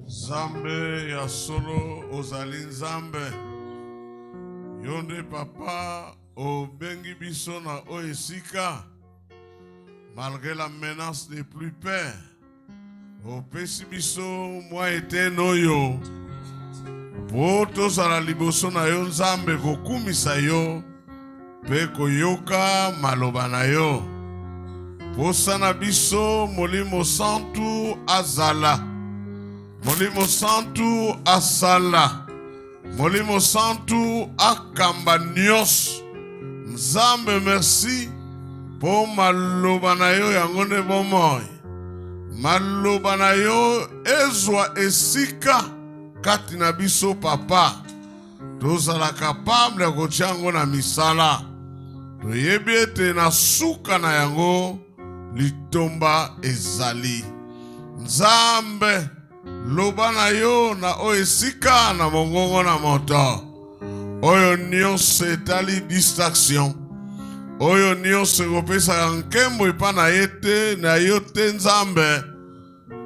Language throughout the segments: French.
Nzambe ya solo ozali Nzambe. Yonde papa obengi biso na oesika. Malgré la menace des plus pères. Opesi biso mwa etene oyo. Po tozala liboso na yo Nzambe kokumisa yo. Pe koyoka maloba na yo. Posa na biso molimo santu azala. Molimo santu asala. Molimo santu akamba nyos. Nzambe merci po maloba na yo yango nde bomoi. Maloba na yo ezwa esika kati na biso papa. Tozala capable ya kotia yango na misala. Toyebi ete na suka na yango litomba ezali. Nzambe loba na yo na oesika na mongongo na moto. Oyo nyonso etali distraction. Oyo nyonso ekopesa nkembo epa na yete na yo te Nzambe.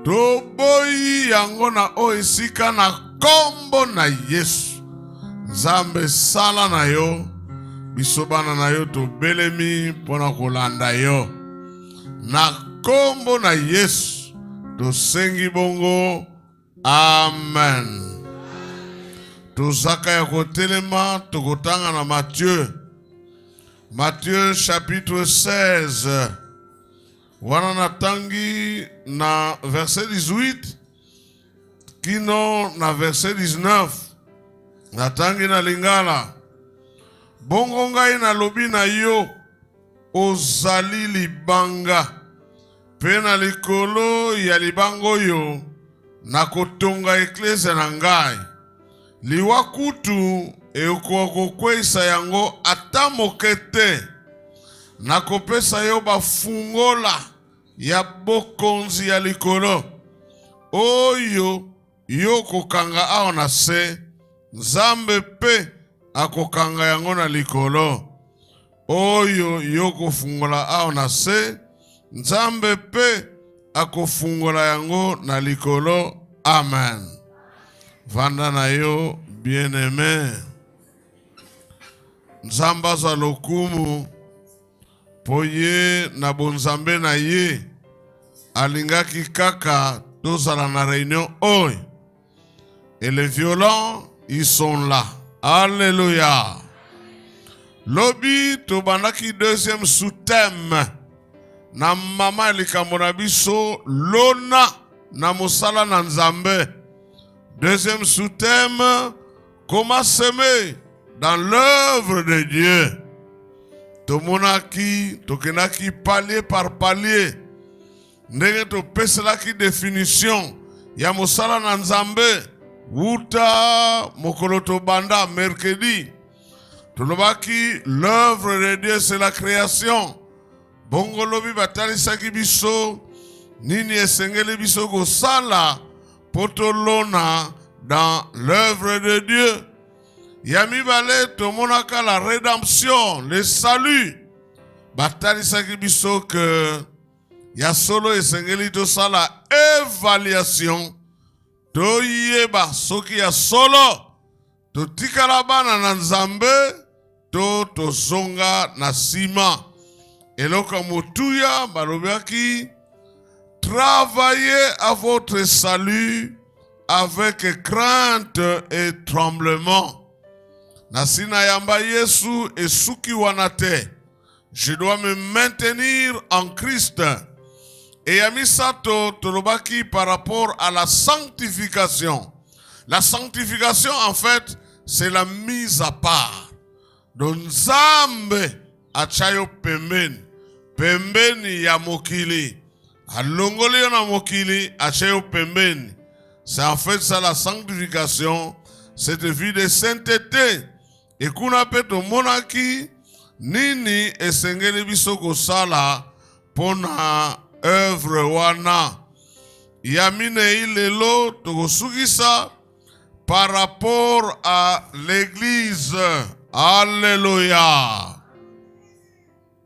Toboyi yango na oesika na kombo na Yesu. Nzambe sala na yo. Biso bana na yo tobelemi pona kolanda yo. Na kombo na Yesu tosengi bongo. Amen. Tozaka ya kotelema tokotanga na Matthieu. Matthieu chapitre 16. Wana natangi na verset 18 kino na verset 19. Natangi na lingala. Bongo ngai na lobi na yo ozali libanga. Pe na likolo ya libango yo na kotonga eklezia na ngai. Liwa kutu ekokokwesa yango ata moke te. Na kopesa yo bafungola ya bokonzi ya likolo. Oyo yo kokanga awa na se. Nzambe pe akokanga yango na likolo. Oyo yo kofungola awa na se. Nzambe pe akofungola yango na likolo. Amen. Vanda na yo bien-aimé. Nzamba za lokumu poye na bonzambe na ye. Alingaki kaka tozala na réunion oy. Et les violents ils sont là. Alléluia. Lobi tobandaki deuxième sous-thème. Na mama likambo na biso lona na mosala na Nzambe. Deuxième sous-thème, comment s'aimer dans l'œuvre de Dieu. Tomonaki, tokenaki palier par palier. Ndenge to peselaki définition ya mosala na Nzambe. Wuta mokolo banda mercredi. Tolobaki l'œuvre de Dieu c'est la création. Bongo lobi batalisaki biso nini esengeli biso kosala potolona dans l'œuvre de Dieu. Yami bale tomonaka la rédemption, le salut. Batalisaki biso que ya solo esengeli tosala évaluation. Toyeba soki ya solo totikala bana na Nzambe to tozonga na sima. Eloka motuya balobaki travaillez à votre salut avec crainte et tremblement. Nasina yamba Yesu esuki wanate. Je dois me maintenir en Christ. Et yamisato tolobaki par rapport à la sanctification. La sanctification en fait c'est la mise à part. Donc Nzambe achayo pembeni. Pembeni ya mokili. Alongoli na mokili achayo pembeni. C'est en fait ça la sanctification. Cette vie de sainteté. Et kuna peto monaki. Nini esengeli biso kosala. Pona œuvre wana. Yamine ilelo tokosukisa. Par rapport à l'église. Alléluia.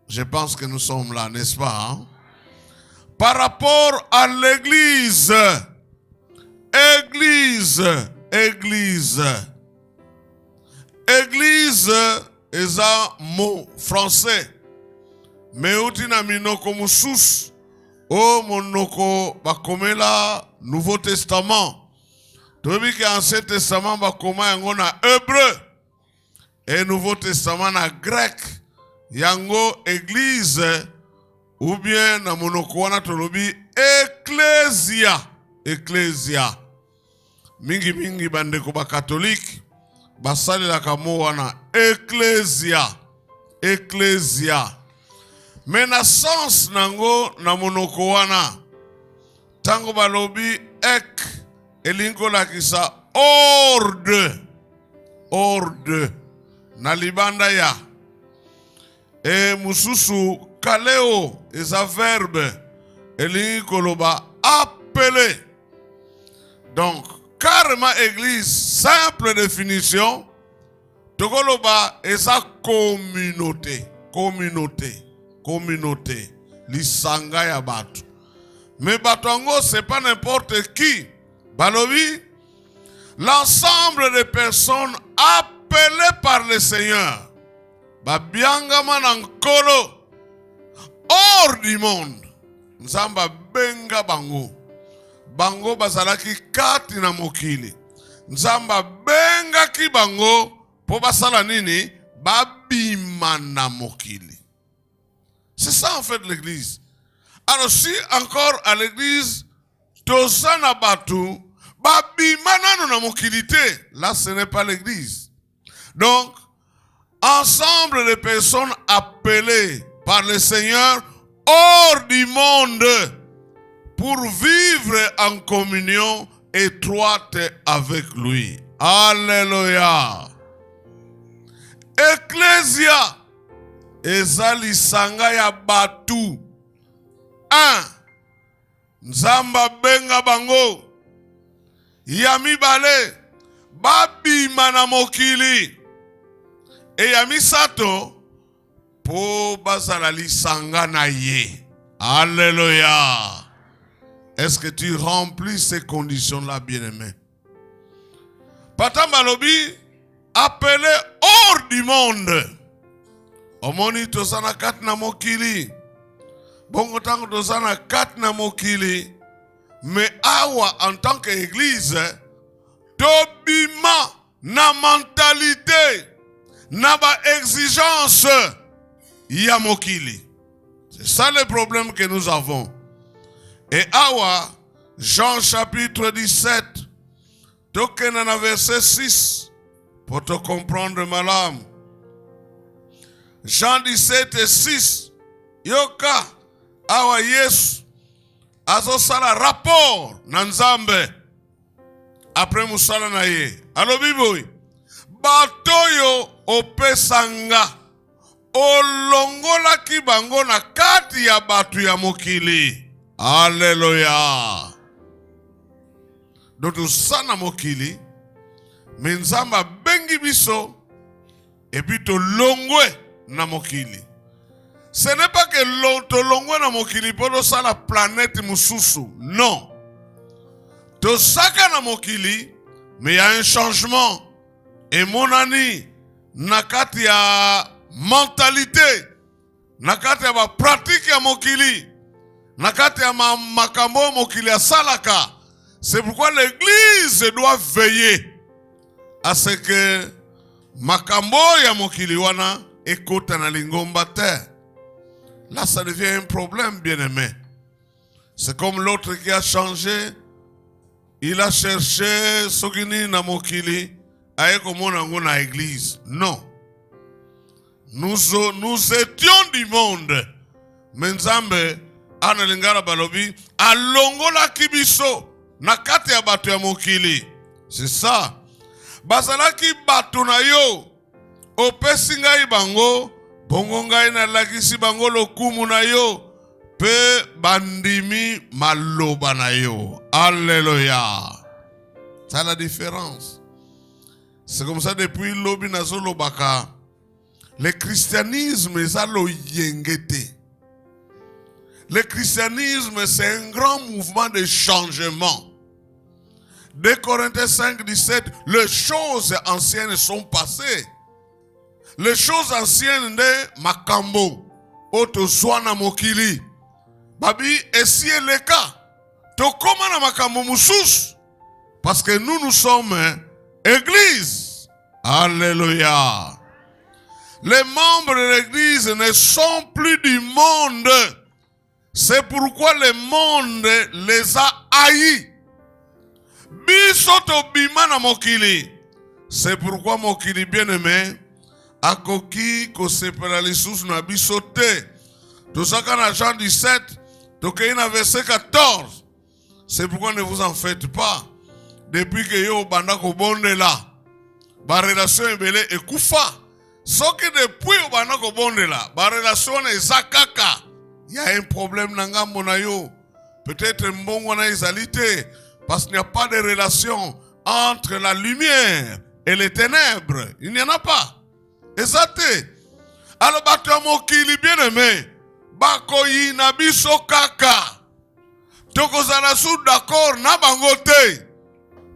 Je pense que nous sommes là, n'est-ce pas? Hein? Par rapport à l'église. église. Église est un mot français. Mais utina minoko musus o monoko bakomela Nouveau Testament. Tobi que Ancien Testament bakoma yango na hébreu et Nouveau Testament na grec. Yango église ou bien na monoko wana tolobi ecclesia. Ecclesia. Mingi bandeko ba catholique basali la kamo wana ecclesia. Ecclesia. Mais na sens nango na monoko wana tango balobi ek elinko la kisa ordre na libanda ya e mususu kaleo eza verbe elinko loba appeler. Donc carrément église simple définition tokoloba eza communauté lisanga ya batu. Mais batongo c'est pas n'importe qui. Balobi l'ensemble des personnes appelées par le Seigneur. Babiangama nankolo hors du monde. Nzamba benga bango. Bango bazalaki kati na mokili. Nzamba benga ki bango po basala nini? Babima na mokili. C'est ça en fait l'église. Alors si encore à l'église, Tosana Batu, Babimana na mokilité, là ce n'est pas l'église. Donc, ensemble de personnes appelées par le Seigneur hors du monde pour vivre en communion étroite avec lui. Alléluia. Ecclesia. Ezali sanga ya batu. 1. Nzamba benga bango. Yami bale. Babima na mokili. E yami sato. Po bazala li sanga na ye. Alléluia. Est-ce que tu remplis ces conditions-là, bien-aimé? Patamba lobi. Appelé hors du monde. Omoni tosana kat na mokili. Bongo tango tosana kat na mokili. Mais awa en tant qu'église, tobima na mentalité, na ba exigence ya mokili. C'est ça le problème que nous avons. Et awa, Jean chapitre 17, tokena na verset 6, pour te comprendre ma lame. Jean 17 et 6. Yoka awa Yesu azo sala rapport na Nzambe après musala na ye. Alobi boy batoyo opesanga olongola ki bango na kati ya batu ya mokili. Alléluia. Donc sana mokili mais Nzamba bengi biso et puis to longwe na mokili. Ce n'est pas que tolongwe na mokili podo sa la planète mususu. Non. To saka na mokili, mais il y a un changement. Et mon ami, nakati ya mentalité, nakati ya ba pratique ya mokili, nakati ya makambo mokili ya salaka. C'est pourquoi l'église doit veiller à ce que makambo ya mokili wana écoute na lingomba terre. Là, ça devient un problème, bien-aimé. C'est comme l'autre qui a changé. Il a cherché Sogini na mokili aye komonango na église. Non. Nous étions du monde. Menzambe analingara balobi alongola kibiso na kati ya batu ya mokili. C'est ça. Bazalaki batu na yo opesi ngai bango bongo ngai na lakisi bango lokumu na yo pe bandimi maloba na yo. Alléluia. C'est la différence. C'est comme ça depuis lobi nazo lobaka. Le christianisme est à l'oyengete. Le christianisme c'est un grand mouvement de changement. 2 Corinthiens 5, 17, les choses anciennes sont passées. Les choses anciennes de makambo, otoswana mokili. Babi, et si elle est cas, to koma na makambo musus, parce que nous sommes église. Alléluia. Les membres de l'église ne sont plus du monde. C'est pourquoi le monde les a haïs. Bisoto bimana mokili. C'est pourquoi mokili bien-aimé, akoki ko sepela lisusu na bisote. Tosaka na Jean 17, tokei na verset 14. C'est pourquoi ne vous en faites pas. Depuis que yo banda ko bonde la, ba relation ebele ekufa. Soki depuis yo banda ko bonde la, ba relation ezakaka. Il y a un problème na ngambo na yo. Peut-être mbongo na ezalité. Parce qu'il n'y a pas de relation entre la lumière et les ténèbres. Il n'y en a pas. Exact. Alors, batomokili bien-aimé, bakoyi na biso kaka. Tokozala sou d'accord na bangote.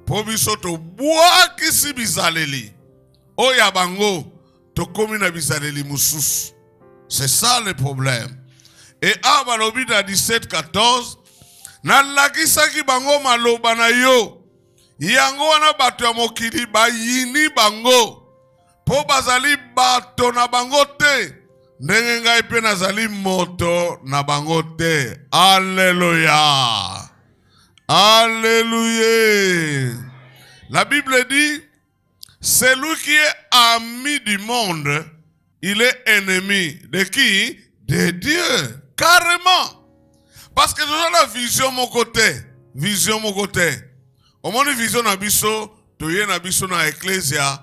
Po biso to boa kisi bizaleli. Oya bango, to komi na bizaleli musus. C'est ça le problème. Et à Balobida 17-14, nalakisaki bango maloba na yo. Yango wana bato ya mokili bayini bango. Po bazali bato na bango te. Ndenge ngai pe nazali moto na bango te. Alléluia. Alléluia. La Bible dit, celui qui est ami du monde, il est ennemi de qui? De Dieu. Carrément. Parce que nous avons la vision mon côté. Vision mon côté. Au moins vision na biso, toye na biso na ecclesia,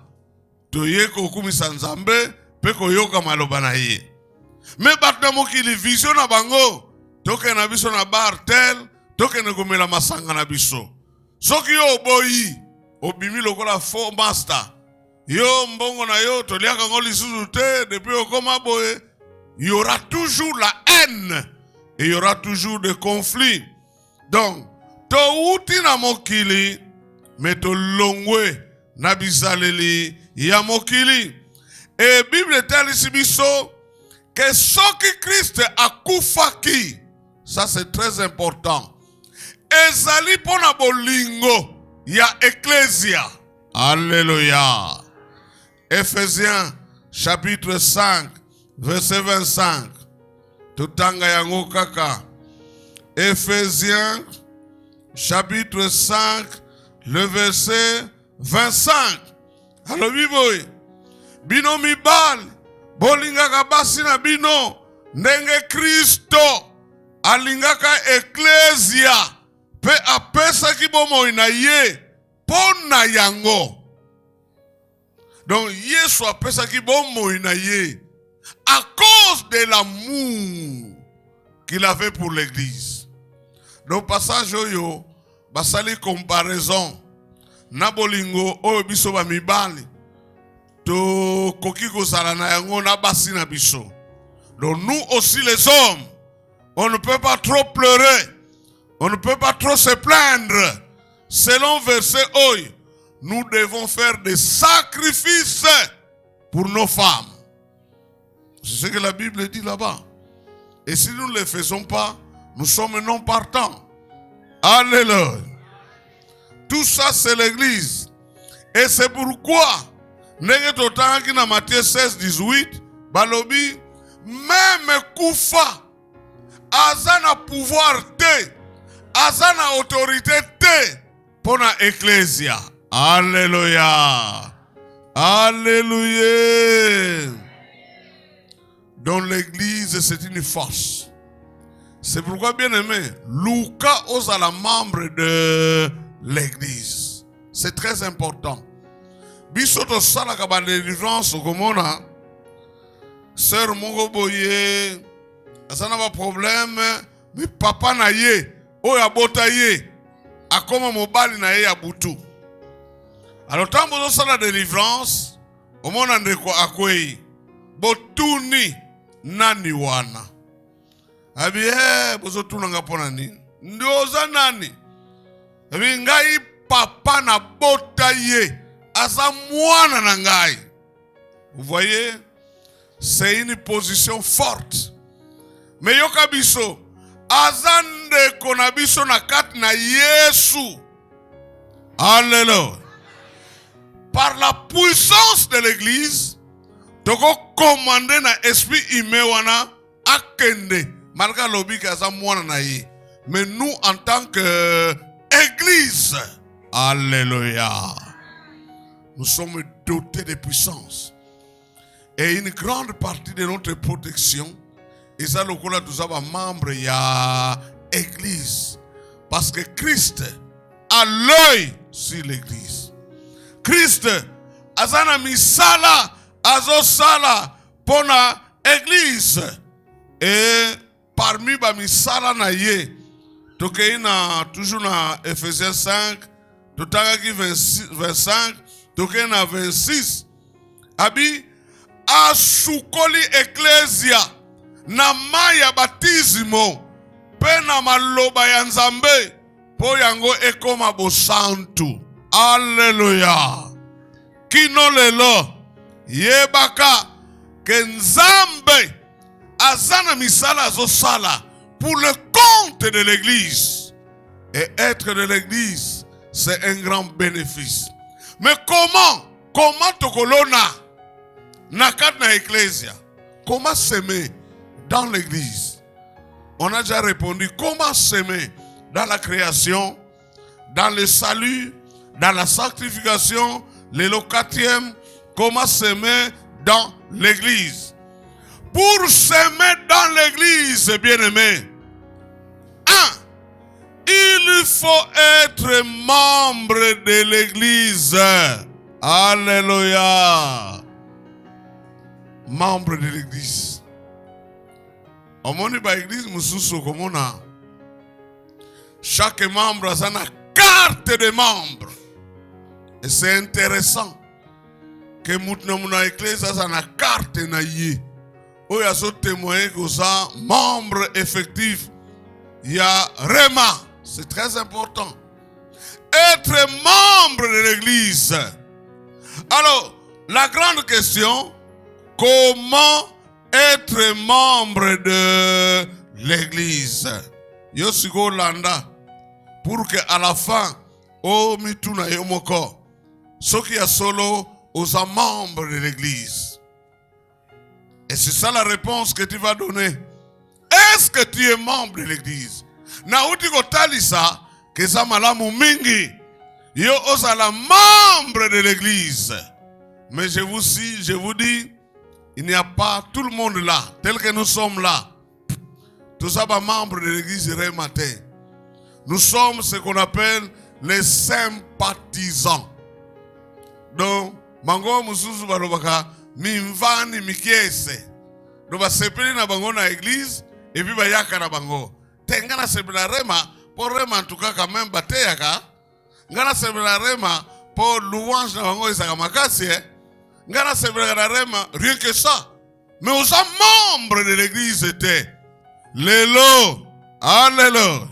toye kokumi sanzambe, pe koyoka maloba na ye. Mais batna mokili vision na bango, toke na biso na bar tel, toke na komela masanga na biso. Soki yo boyi, obimi lokola faux master. Yo mbongo na yo, toliaka ngoli lisusu te, depuis okoma boye, il y aura toujours la haine. Et il y aura toujours des conflits. Donc, to uti na mokili, mais to longwe na bizaleli ya mokili. Et Bible tell ici biso que soki Christ akufaki, ça c'est très important. Ezali pona bolingo ya ecclesia. Alléluia. Ephésiens chapitre 5, verset 25. Tutanga yango kaka. Ephésiens chapitre 5, le verset 25. Alors biboy, bino mibal, bolingaka basi na bino, ndenge Kristo alingaka ecclesia, pe apesa ki bomoi na ye, pona yango. Donc Yesu apesa ki bomoi na ye, à cause de l'amour qu'il avait pour l'église. Donc passage oyo, basali comparaison, na bolingo oyo biso ba mibali, to koki kozala na yango na basi na biso. Donc nous aussi les hommes, on ne peut pas trop pleurer, on ne peut pas trop se plaindre. Selon verset oyo, nous devons faire des sacrifices pour nos femmes. C'est ce que la Bible dit là-bas. Et si nous ne le faisons pas, nous sommes non partants. Alléluia. Tout ça, c'est l'église. Et c'est pourquoi, dans Matthieu 16, 18, Balobi, même Koufa, Azana pouvoir te, Azana autorité te, pour l'ecclésia. Alléluia. Alléluia. Dans l'église, c'est une force. C'est pourquoi, bien aimé, Luca ose à la membre de l'église. C'est très important. Bisoto sala kaba délivrance komona. Sœur Mongo Boye, ça n'a pas de problème. Mais papa na ye, oya bota ye, akoma mobali na ye ya butu. Alors tant que ça la délivrance, au monde ndeko akwei, botuni nani wana. Abi bozo tunanga pona nini? Ndoza nani? Abi ngai papa na bota ye, aza mwana na ngai. Vous voyez, c'est une position forte. Mais yoka biso, aza ndeko na biso na kati na Yesu. Alléluia. Par la puissance de l'église, toko commandé na esprit imewana akende. Malgré l'obi kaza mwana na ye. Mais nous en tant que église, alléluia, nous sommes dotés de puissance. Et une grande partie de notre protection, et ça le cola tous les membres ya église. Parce que Christ a l'œil sur l'église. Christ azana misala azosala pona église. Et parmi ba misala na ye, tokei na toujours na Ephésiens 5, totaka 25, tokei na 26. Abi asukoli ecclesia na maya batismo pe na maloba ya Nzambe po yango ekoma bosantu. Alléluia. Kino lelo yebaka ke Nzambe azana misala azosala pour le compte de l'église. Et être de l'église, c'est un grand bénéfice. Mais comment tokolona nakat na ecclesia? Comment s'aimer dans l'église? On a déjà répondu. Comment s'aimer dans la création, dans le salut, dans la sanctification, le 4e, comment s'aimer dans l'église? Pour s'aimer dans l'église, bien-aimé, il faut être membre de l'église. Alléluia. Membre de l'église. Au monde de l'église, chaque membre a une carte de membre. Et c'est intéressant que l'église a une carte na ye. Où il y a ce témoin que ça, membre effectif, il y a Réma. C'est très important. Être membre de l'église. Alors, la grande question, comment être membre de l'église? Yosiko Landa, pour que à la fin, oh mituna yomoko, ce qui a solo aux membres de l'église. Et c'est ça la réponse que tu vas donner. Est-ce que tu es membre de l'église? Na uti kotalisa que ça malamu mingi. Yo osala membre de l'église. Mais je vous dis, il n'y a pas tout le monde là, tel que nous sommes là. Tous ça membres de l'église matin. Nous sommes ce qu'on appelle les sympathisants. Donc, mango mususu balobaka mimvani mikiese. Donc ba sepeli na bango na église et puis ba yaka na bango. Tengana sebela rema pour rema en tout cas quand même bateyaka. Ngana sebela rema pour louange na bango isaka makasi. Ngana sebela rema rien que ça. Mais aux membres de l'église étaient Lélo, alléluia.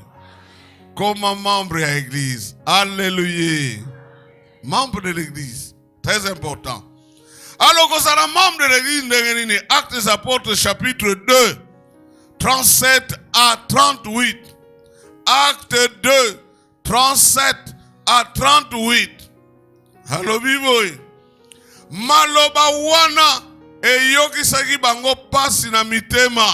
Comme membre de l'église, alléluia. Membre de l'église, très important. Alors que ça, membre de l'église, Actes des Apôtres, chapitre 2, 37 à 38. Acte 2, 37 à 38. Allo biboy. Maloba wana e yoki saki bango pasi na mitema.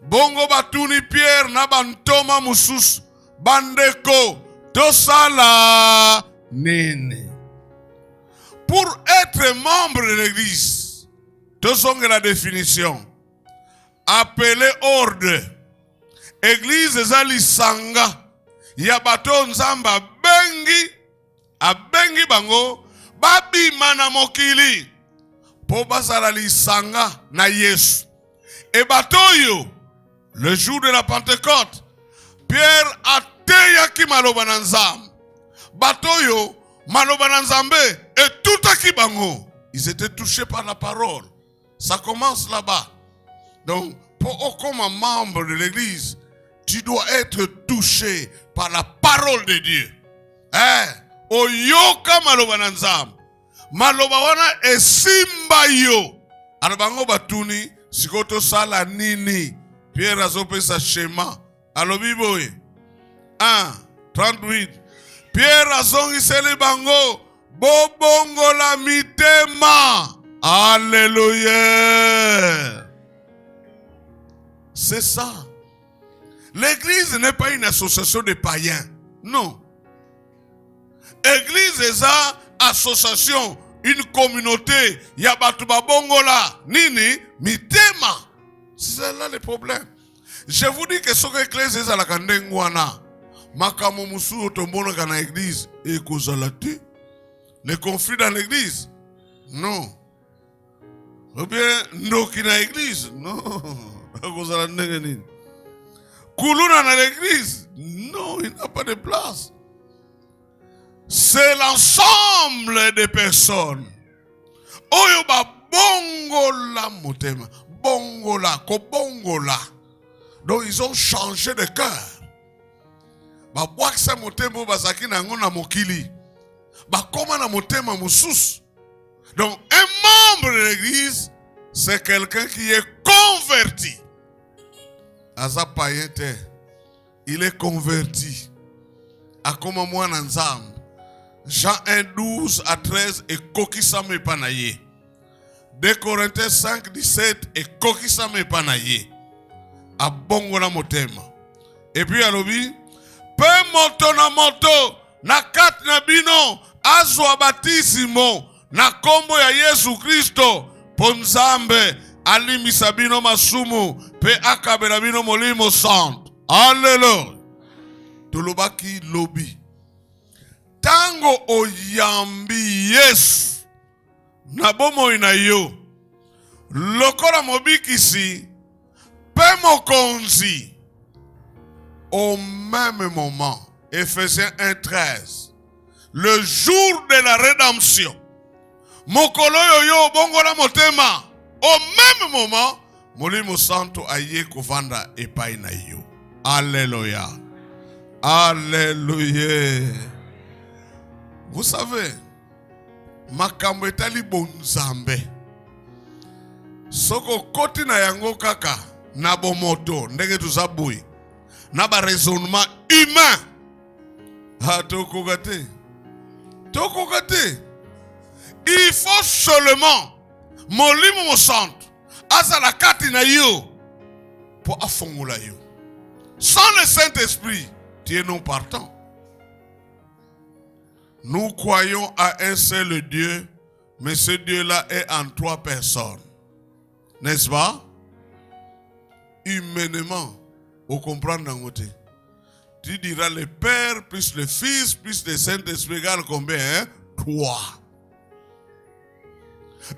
Bongo batuni Pierre na bantoma mususu. Bandeko tosala nene. Pour être membre de l'église, tosonge la définition. Appelé ordre. Église ezali sanga. Yabato nzamba bengi. Abengi bango. Babi mana mokili. Po basala li sanga na Yesu. Et batoyo. Le jour de la Pentecôte. Pierre a teyaki maloba na nzambe. Batoyo maloba na nzambe et tout aki bango. Ils étaient touchés par la parole. Ça commence là-bas. Donc, comme membre de l'église, tu dois être touché par la parole de Dieu. oyoka maloba na Nzambe. Maloba wana esimba yo. Anabango batuni sikoto sala nini. Pierre azopesa shema. Alobi boye. 1:38. Pierre azongiseli bango. Bobongola mitema. Alléluia. C'est ça. L'église n'est pas une association de païens. Non. Église est une association, une communauté. Yabatu babongola. Nini? Mitema. C'est là le problème. Je vous dis que ce que l'église est à la kandengwana. Makamo musu otombono kana église. Et kozalati. Les conflits dans l'église. Non. Ou bien, ndoki na église. Non. Koulouna dans l'église. Non, il n'a pas de place. C'est l'ensemble des personnes. Oyo ba bongola motema. Bongola, ko bongola. Donc ils ont changé de cœur. Ba bwaksa motema bazaki na ngona mokili. Ba koma na motema mususu. Donc un membre de l'église, c'est quelqu'un qui est converti. Aza païen te. Il est converti. A comme moi Nzambe. Jean 1:12-13 et kokisame panaye. 2 Corinthiens 5:17 et kokisame panaye. A bongo na motema. Et puis alobi, pe moto na moto na kat na bino azwa batisimo na kombo ya Yesu Kristo ponzambe alimisa bino masumu pe akabela bino molimo santo. Alléluia. Tulubaki lobi. Tango oyambi Yesu na bomo ina yo lokola mobikisi pe mokonzi au même moment. Ephésiens 1:13. Le jour de la rédemption. Mokolo yo bongola motema. Au même moment, molimo santo aye kovanda epai na yo. Alléluia. Alléluia. Vous savez, makambo etali bonzambe. Soko koti na yango kaka na bomoto ndenge tuzabui. Na ba raisonnement humain. Tokogate. Il faut seulement molimo mo santo azala kati na yo pour afongola yo. Sans le Saint-Esprit, tu es non partant. Nous croyons à un seul Dieu, mais ce Dieu-là est en 3 personnes. N'est-ce pas? Humainement, au comprendre d'un côté. Tu diras le Père, plus le Fils, plus le Saint-Esprit égale combien? 3.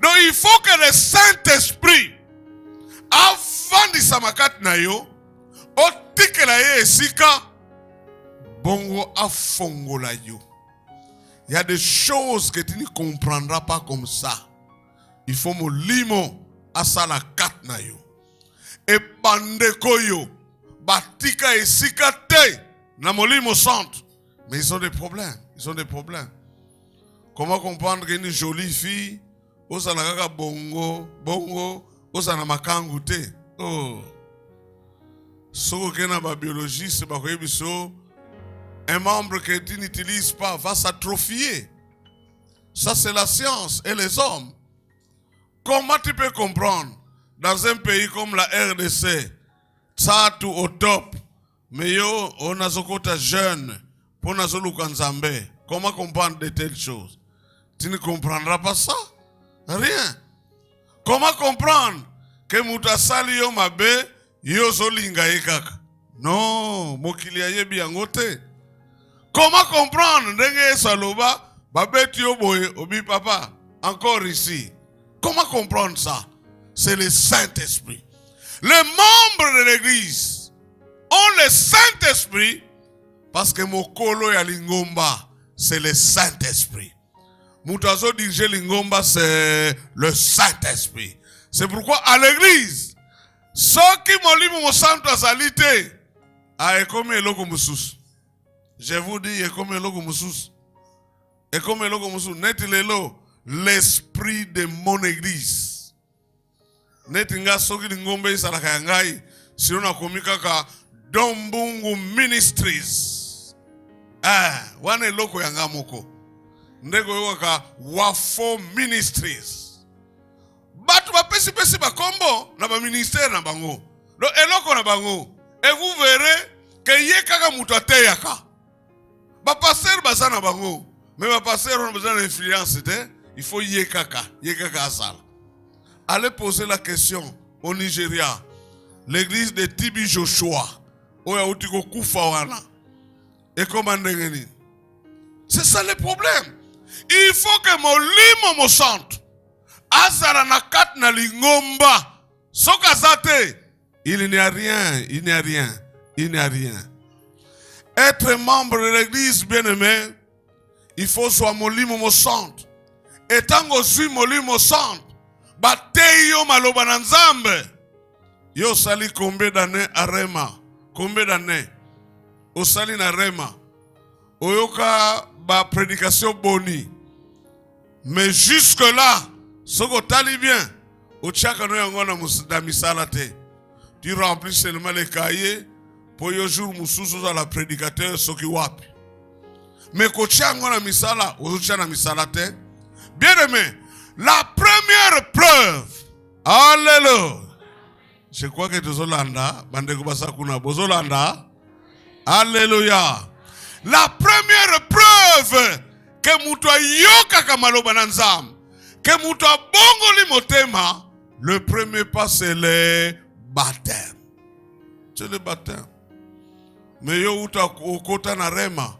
Donc il faut que le Saint-Esprit, avant de samakat na yo, otikela ye esika, bongo afongola yo. Il y a des choses que tu ne comprendras pas comme ça. Il faut mo limo asala kat na yo. Et bandeko yo, batika esika te, na molimo centre. Mais ils ont des problèmes. Comment comprendre qu'une jolie fille, osana kaka bongo, osana makangu te. Oh. Soko kena ba biologiste, ba koyebiso, un membre que tu n'utilises pas va s'atrophier. Ça c'est la science et les hommes. Comment tu peux comprendre dans un pays comme la RDC, ça tout au top, mais yo on a zokota jeune pour nazoluka nzambe. Comment comprendre de telles choses? Tu ne comprendras pas ça. Rien. Comment comprendre que mutasali yo mabe yo zolinga ekaka? Non, mokili ayebi yango te. Comment comprendre ndenge saloba babeti yo boye obi papa encore ici? Comment comprendre ça? C'est le Saint-Esprit. Les membres de l'église ont le Saint-Esprit parce que mokolo ya lingomba c'est le Saint-Esprit. Moutazo dirige lingomba c'est le Saint-Esprit. C'est pourquoi à l'église, ceux qui molimo mo santo azalite a ekomi eloko mususu. Je vous dis ekomi eloko mususu. Et comme l'esprit de mon église. Netinga soki ngombe isalaka yangai. Siona komikaka Dombungu Ministries. Wane loko yanga moko. Ndego yoka Wafo Ministries. Batu ba pesi bakombo na ba ministère na bango. Do eloko na bango. Et vous verrez que yekaka mutu ateyaka. Ba pasteur baza na bango. Mais ba pasteur on a besoin d'influence, il faut yekaka asala. Allez poser la question au Nigeria. L'église de Tibi Joshua. Oya utiko kufa wana. Et comment ndengeni? C'est ça le problème. Il faut que molimo mo centre. Azara na kat na lingomba. Soka zate. Il n'y a rien. Être membre de l'église bien-aimé, il faut soit molimo mo centre. Et tango suis molimo centre. Bateyo maloba na nzambe. Yo sali combien d'années à Rema? Combien d'années? Au sali na Rema. Oyoka ba prédication boni. Mais jusque là, soko tali bien. Ochaka no yango na misala te. Tu remplis seulement les cahiers pour yo jour mususu za la prédicateur soki wapi. Mais kochango na misala, ozocha na misala te. Bien aimé, la première preuve. Alléluia. Je crois que Tozolanda, Bandeko Basakuna, Bozolanda. Alléluia. La première preuve que Moutoua Yoka Kamaloba Nanzam, que Moutoua Bongoli Motema, le premier pas c'est le baptême. C'est le baptême. Mais yo uta okota na Rema.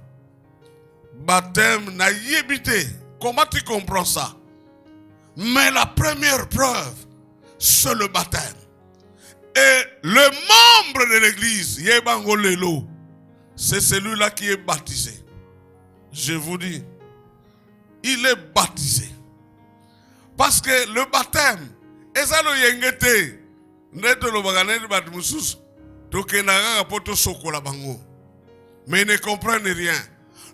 Baptême na yébité. Comment tu comprends ça? Mais la première preuve, c'est le baptême. Et le membre de l'église, Yebango Lelo, c'est celui-là qui est baptisé. Je vous dis, il est baptisé. Parce que le baptême, et ça le yengete, neto lo bagane bat musus, tokenaga poto sokola bango. Mais ils ne comprennent rien.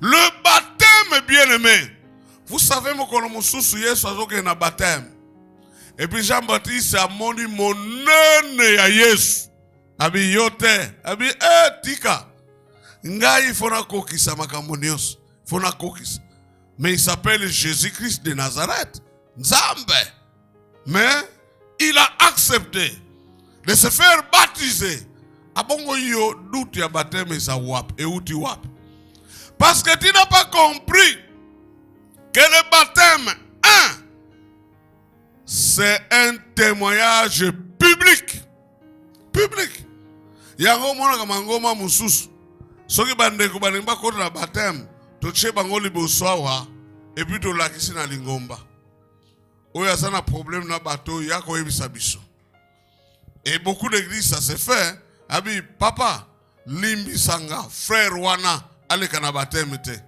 Le baptême, bien-aimé, vous savez mon mususu yesu azoke na baptême. Et puis Jean-Baptiste a moni mon nene ya Yesu. Abi yote, abi tika. Ngai fona kokisa makamonios, fona kokisa. Mais il s'appelle Jésus-Christ de Nazareth. Nzambe. Mais il a accepté de se faire baptiser. Abongo yo doute ya baptême sa wap et uti wap. Parce que tu n'as pas compris que le baptême, c'est un témoignage public. Public. Yango mona kamangoma mususu. Soki bande ko balimba ko na baptême, to che bango liboswa et puis to lakisi na lingomba. Oya sana problème na bateau yako yebisa biso. Et beaucoup d'églises ça se fait. Abi papa limbi sanga frère wana aleka na baptême te.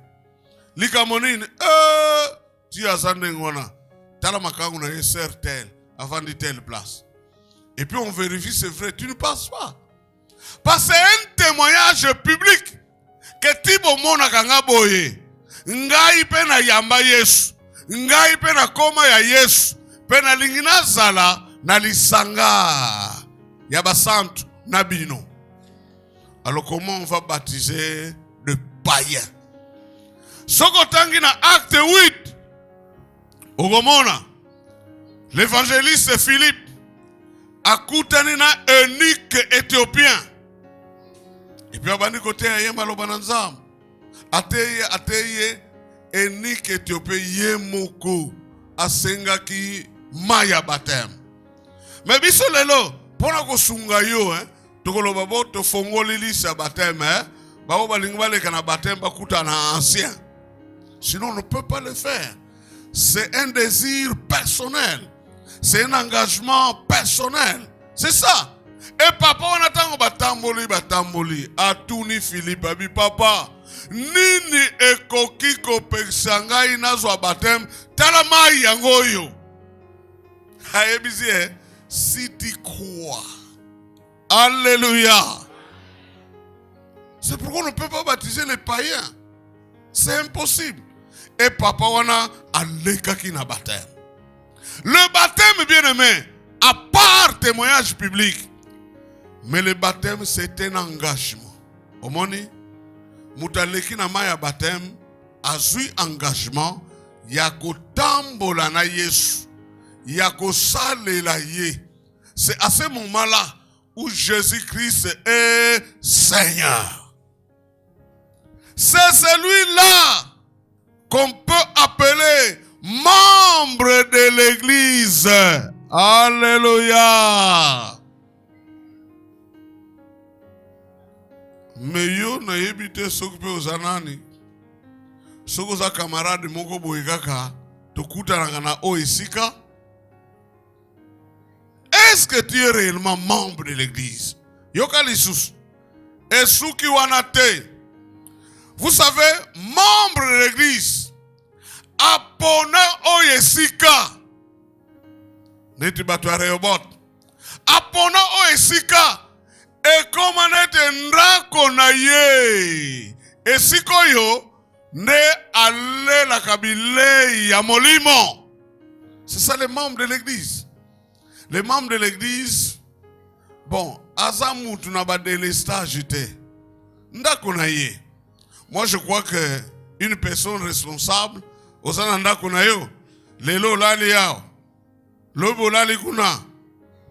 Likamonine tu azande ngona. Tala makangu na sœur telle avant de telle place. Et puis on vérifie c'est vrai, tu ne passes pas. Parce que c'est un témoignage public que tibo mona kanga boye. Ngai pe na yamba Yesu. Ngai pe na koma ya Yesu. Pe na lingina zala na lisanga ya basantu na bino. Alors comment on va baptiser le païen? Soko tangi na acte 8. Ogomona, l'évangéliste Philippe akutani na eunuque éthiopien. Et puis abandi côté ya maloba na nzambe. Ateye eunuque éthiopien yemoko asengaki maya baptême. Mais biso lelo pona ko sunga yo tokoloba bo to fongoli lisa baptême ba balingi baleka na baptême bakuta na ancien. Sinon on ne peut pas le faire. C'est un désir personnel. C'est un engagement personnel. C'est ça. Et papa, on attend batamboli. Atuni Philippe, abi papa. Nini ekoki kopesanga inazwa baptême talama yangoyo. Hayebizie si tu crois. Alléluia. C'est pourquoi on ne peut pas baptiser les païens. C'est impossible. Et papa wana alekaki na baptême. Le baptême, bien aimé, à part témoignage public, mais le baptême c'est un engagement. Omoni, mutaleki na maya baptême, azui engagement, ya kotambola na Yesu, ya kosalela ye. C'est à ce moment-là où Jésus-Christ est Seigneur. C'est celui-là qu'on peut appeler membre de l'église. Alléluia. Mais yo na yebite s'occuper aux anani. Soko za camarade moko boyekaka tokutanaka na oesika. Est-ce que tu es réellement membre de l'église? Yoka lisusu. Esuki wanate. Vous savez, membre de l'église, apona oyesika. Neti batware yobot. Apona oyesika. E koma nete ndrako na ye. Esiko yo, ne ale la kabile ya molimo. C'est ça les membres de l'église. Les membres de l'église, bon, azamu tunaba délestage te. Ndako na ye. Moi, je crois qu'une personne responsable, Osananda Kunayo, Lelo Lali Yao, Lobo Lali Kuna,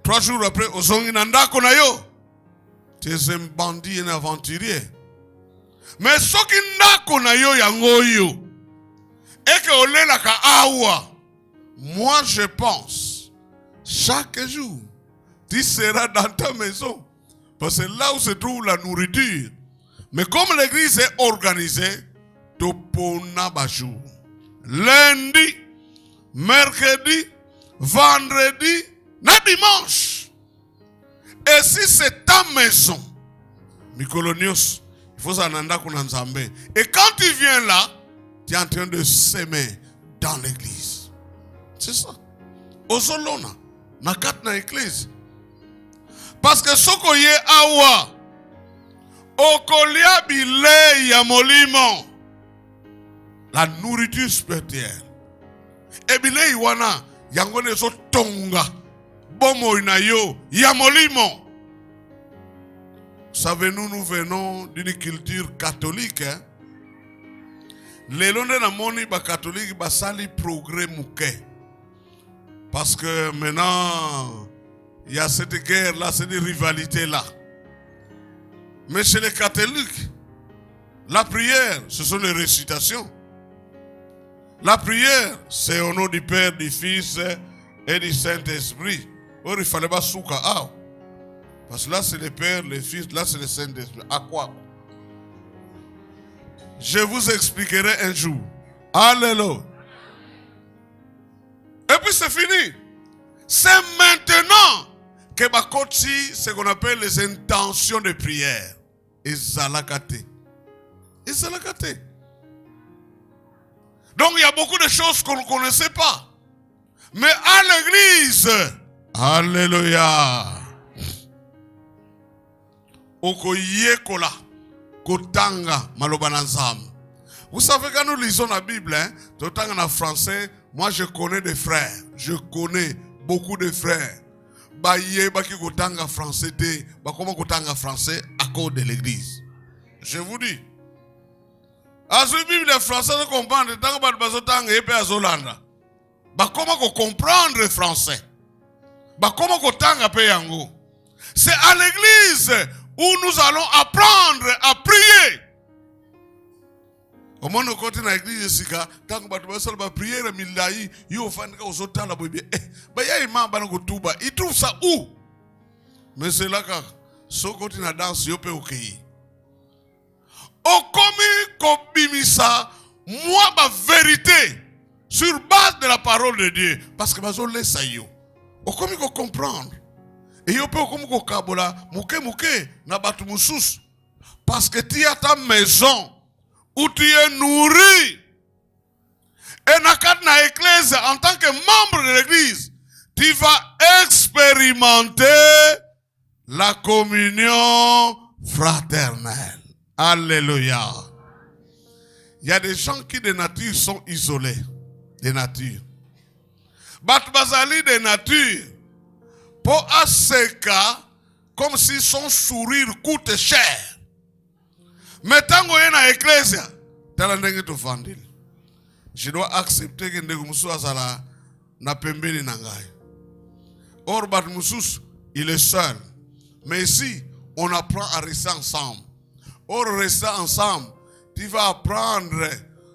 3 jours après, Osonginanda Kunayo, tu es un bandit et un aventurier. Mais ce qui n'a Kunayo Yangoyo, et que Ole la ka awa, moi je pense, chaque jour, tu seras dans ta maison, parce que là où se trouve la nourriture. Mais comme l'église est organisée, topona bajou. Lundi, mercredi, vendredi, na dimanche. Et si c'est ta maison, Mikolonios, il faut s'ananda kunanzambe. Et quand tu viens là, tu es en train de s'aimer dans l'église. C'est ça. Ozolona, na kat na église. Parce que sokoye awa, okolia bile ya molimo, la nourriture spirituelle. E bile iwana yangone so tonga bomo inayo ya molimo. Savez-nous, nous venons d'une culture catholique. Les londes na moni ba catholique ba sali progrès mouké. Parce que maintenant il y a cette guerre là, cette rivalité là. Mais chez les catholiques, la prière, ce sont les récitations. La prière, c'est au nom du Père, du Fils et du Saint-Esprit. Or, il fallait pas souka. Parce que là, c'est le Père, le Fils, là, c'est le Saint-Esprit. À quoi? Je vous expliquerai un jour. Alléluia. Et puis, c'est fini. C'est maintenant que bakoti, ce qu'on appelle les intentions de prière. Et zalakate. Et zalakate. Donc il y a beaucoup de choses qu'on ne connaissait pas. Mais à l'église, alléluia. Okoyekola, kotanga malobanazam. Vous savez quand nous lisons la Bible, en français, moi je connais des frères. Je connais beaucoup de frères. Baye baki kotanga français te, bakoma kotanga français à cause de l'église. Je vous dis. À ce Bible de français de comprendre tant que bazotanga et à Zolanda. Bakoma ko comprendre le français. Bakoma kotanga pe yango. C'est à l'église où nous allons apprendre à prier. Au moins nous côté na église sika tant que batu basala ba prière milai yo fanika ozotala boye ba ya imam bana kutuba il trouve ça où? Mais c'est là que so côté na danse yo pe okei. Okomi kobimisa moi ba vérité sur base de la parole de Dieu parce que bazo lesa yo. Okomi ko comprendre. Et yo pe okomi ko kabola muke na batu mususu parce que tu as ta maison où tu es nourri. Et dans la église, en tant que membre de l'église, tu vas expérimenter la communion fraternelle. Alléluia. Il y a des gens qui de nature sont isolés. De nature. Bat bazali de nature. Pour aseka, comme si son sourire coûte cher. Mais tant qu'on est dans l'Ecclésia, je dois accepter que ndeko musu azala na pembeni na ngai. Or bat musus, il est seul. Mais ici, on apprend à rester ensemble. Or rester ensemble, tu vas apprendre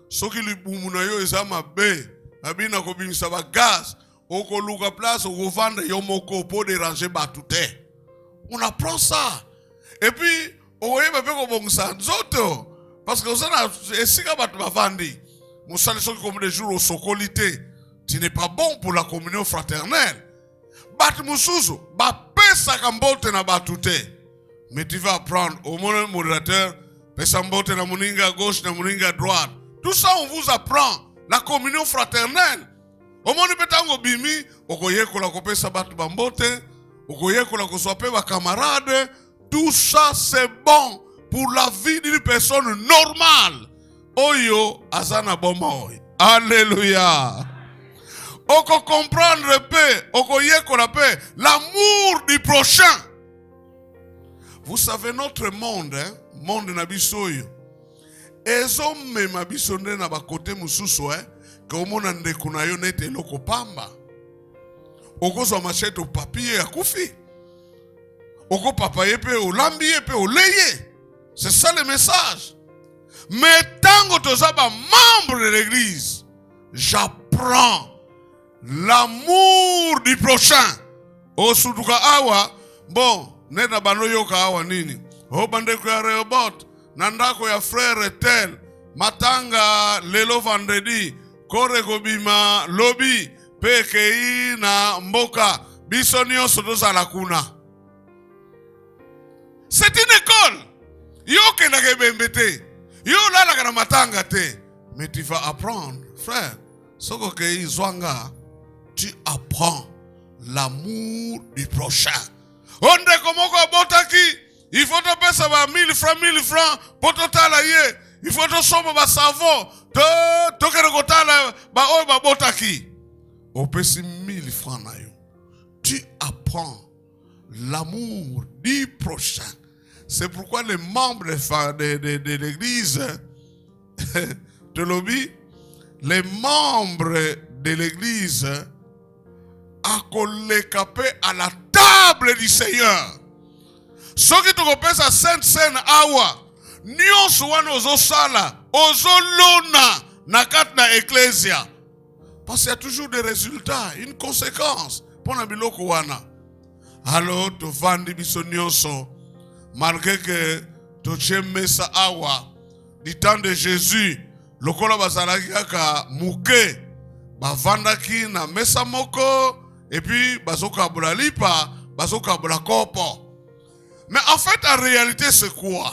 ce qui lui boumuna yo ezama be, abina ko bimisa ba gaz, oko luka place oko vendre yo moko pour déranger batute. On apprend ça. Et puis on yeba pe ko bongisa nzoto parce que ça na esika batu bavandi. Moussali soki comme des jours au sokolité, tu n'es pas bon pour la communion fraternelle. Bat mususu, ba pesa kambote na batute. Mais tu vas apprendre au moins modérateur, pesa mbote na muninga gauche na muninga droite. Tout ça on vous apprend la communion fraternelle. Au moins petango bimi, okoye kola kopesa batu bambote, okoye kola koswape ba camarade. Tout ça c'est bon pour la vie d'une personne normale. Oyo azana bomoy. Alléluia. Oko comprendre paix, oko yeko la paix, l'amour du prochain. Vous savez notre monde, monde na biso yo. Ezo mema biso nde na ba kote mususu que omona ndeko na yo nete loko pamba. Oko zo machete au papier akufi. Oko papa yepe olambi yepe oleye. C'est ça le message. Mais tant que tu es membre de l'église, j'apprends l'amour du prochain. O sutuka awa, bon, neta bano yoka awa nini. O bandeko ya Rehoboth, nandako ya frère tel, matanga lelo vendredi, kore kobima lobi, pekei na mboka, biso nyonso tozala kuna. C'est une école. Yoke na kebembete. Yo la la kana matanga te. Mais tu vas apprendre, frère. Soko ke izwanga, tu apprends l'amour du prochain. Onde komoko botaki, il faut te payer ba 1000 francs pour totala ye. Il faut te somba ba savon, to kere kotala ba oy ba botaki. O pesi 1000 francs na yo. Tu apprends l'amour du prochain. C'est pourquoi les membres de l'église, de l'obéi, les membres de l'église, accolés capés à la table du Seigneur. Ceux qui te repèsent à Sainte-Seine Awa, nyonso wana ozo sala, ozo lona, nakat na ecclesia. Parce qu'il y a toujours des résultats, une conséquence. Pour na biloko wana. Alors, tu vandi biso nyonso. Malgré que tu sa awa, du temps de Jésus, le kola bazalaki kaka muke, bavandaki na mesa moko, et puis bazoka bula lipa, bazoka bula kopo. Mais en fait, en réalité, c'est quoi?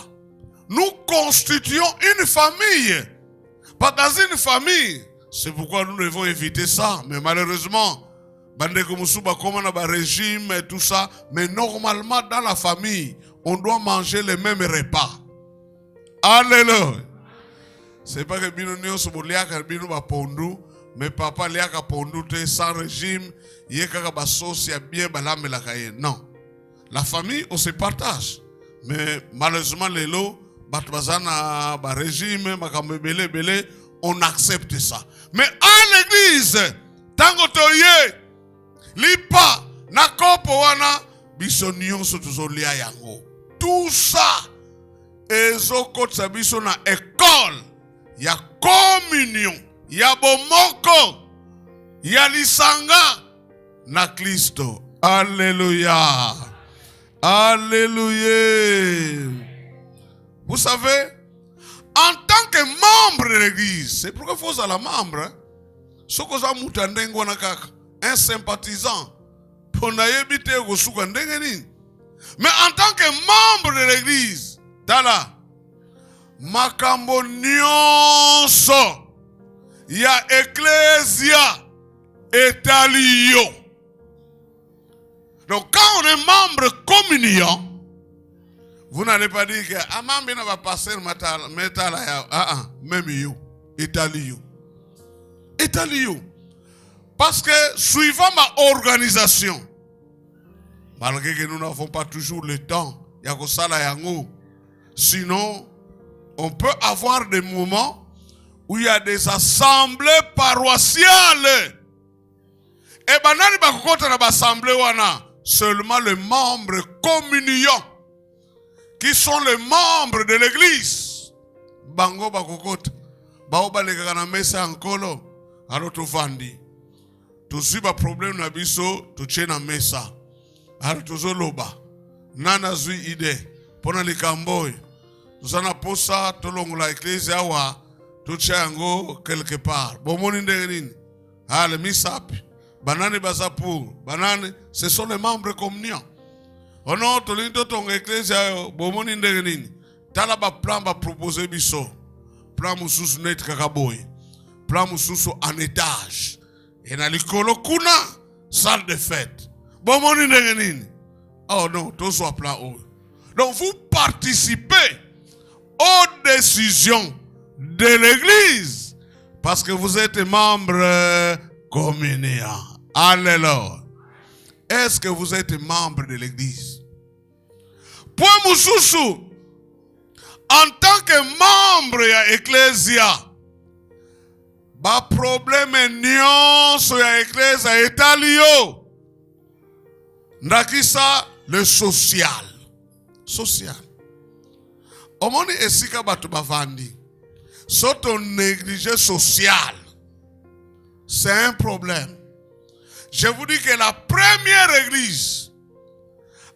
Nous constituons une famille. Pas dans une famille. C'est pourquoi nous devons éviter ça. Mais malheureusement, bandeko musuba comme on a régime et tout ça, mais normalement dans la famille, on doit manger les mêmes repas. Alléluia. C'est pas que bino nyonso boliaka bino ba pondu, mais papa liaka pondu te sans régime, yeka ba sauce ya bien balamela kaye. Non. La famille on se partage. Mais malheureusement les lots batbazana ba régime makambe belé, on accepte ça. Mais à l'église, tango toye lipa na kopo wana biso nyonso tuzolia yango. Tout ça ezokotsa biso na école ya communion ya bomoko ya lisanga na Kristo. Alléluia. Alléluia. Vous savez, en tant que membre de l'église, c'est pourquoi il faut être membre. Ce que vous avez un sympathisant. Mais en tant que membre de l'église, tala, makambo nyonso ya ecclesia etalio. Donc quand on est membre communion, vous n'allez pas dire que amambi na va passer metala ya même you. Italio. Parce que suivant ma organisation, malgré que nous n'avons pas toujours le temps, sinon, on peut avoir des moments où il y a des assemblées paroissiales. Et banani bakokota na assemblée wana, seulement les membres communiants, qui sont les membres de l'église. Bango bakokota, baoba lekaka na mesa ankolo, alo tovandi. Tozwi ba problème na biso, totie na mesa. Alo tozoloba, nana zwi ide, pona likamboy. Tozana posa, tolongola eklezia awa, totie yango quelque part. Bomoni ndenge nini? Le misapi. Banane bazapour. Banane, ce sont les membres communiants. Ono, tolinto tonga eklezia, bomoni ndenge nini? Tala ba plan ba proposer biso. Plan mususu net kakaboy. Plan mususu en étage. Et na likolo kuna, salle de fête. Bomoni ndenge nini? Oh non, tout soit plan haut. Donc vous participez aux décisions de l'église parce que vous êtes membre communiant. Alléluia. Est-ce que vous êtes membre de l'église? Point mususu, en tant que membre ya ecclesia, ba problème nyonso ya ecclesia etalio. Ndakisa le social. Social. Omoni esika batu bavandi. Soto négligé social. C'est un problème. Je vous dis que la première église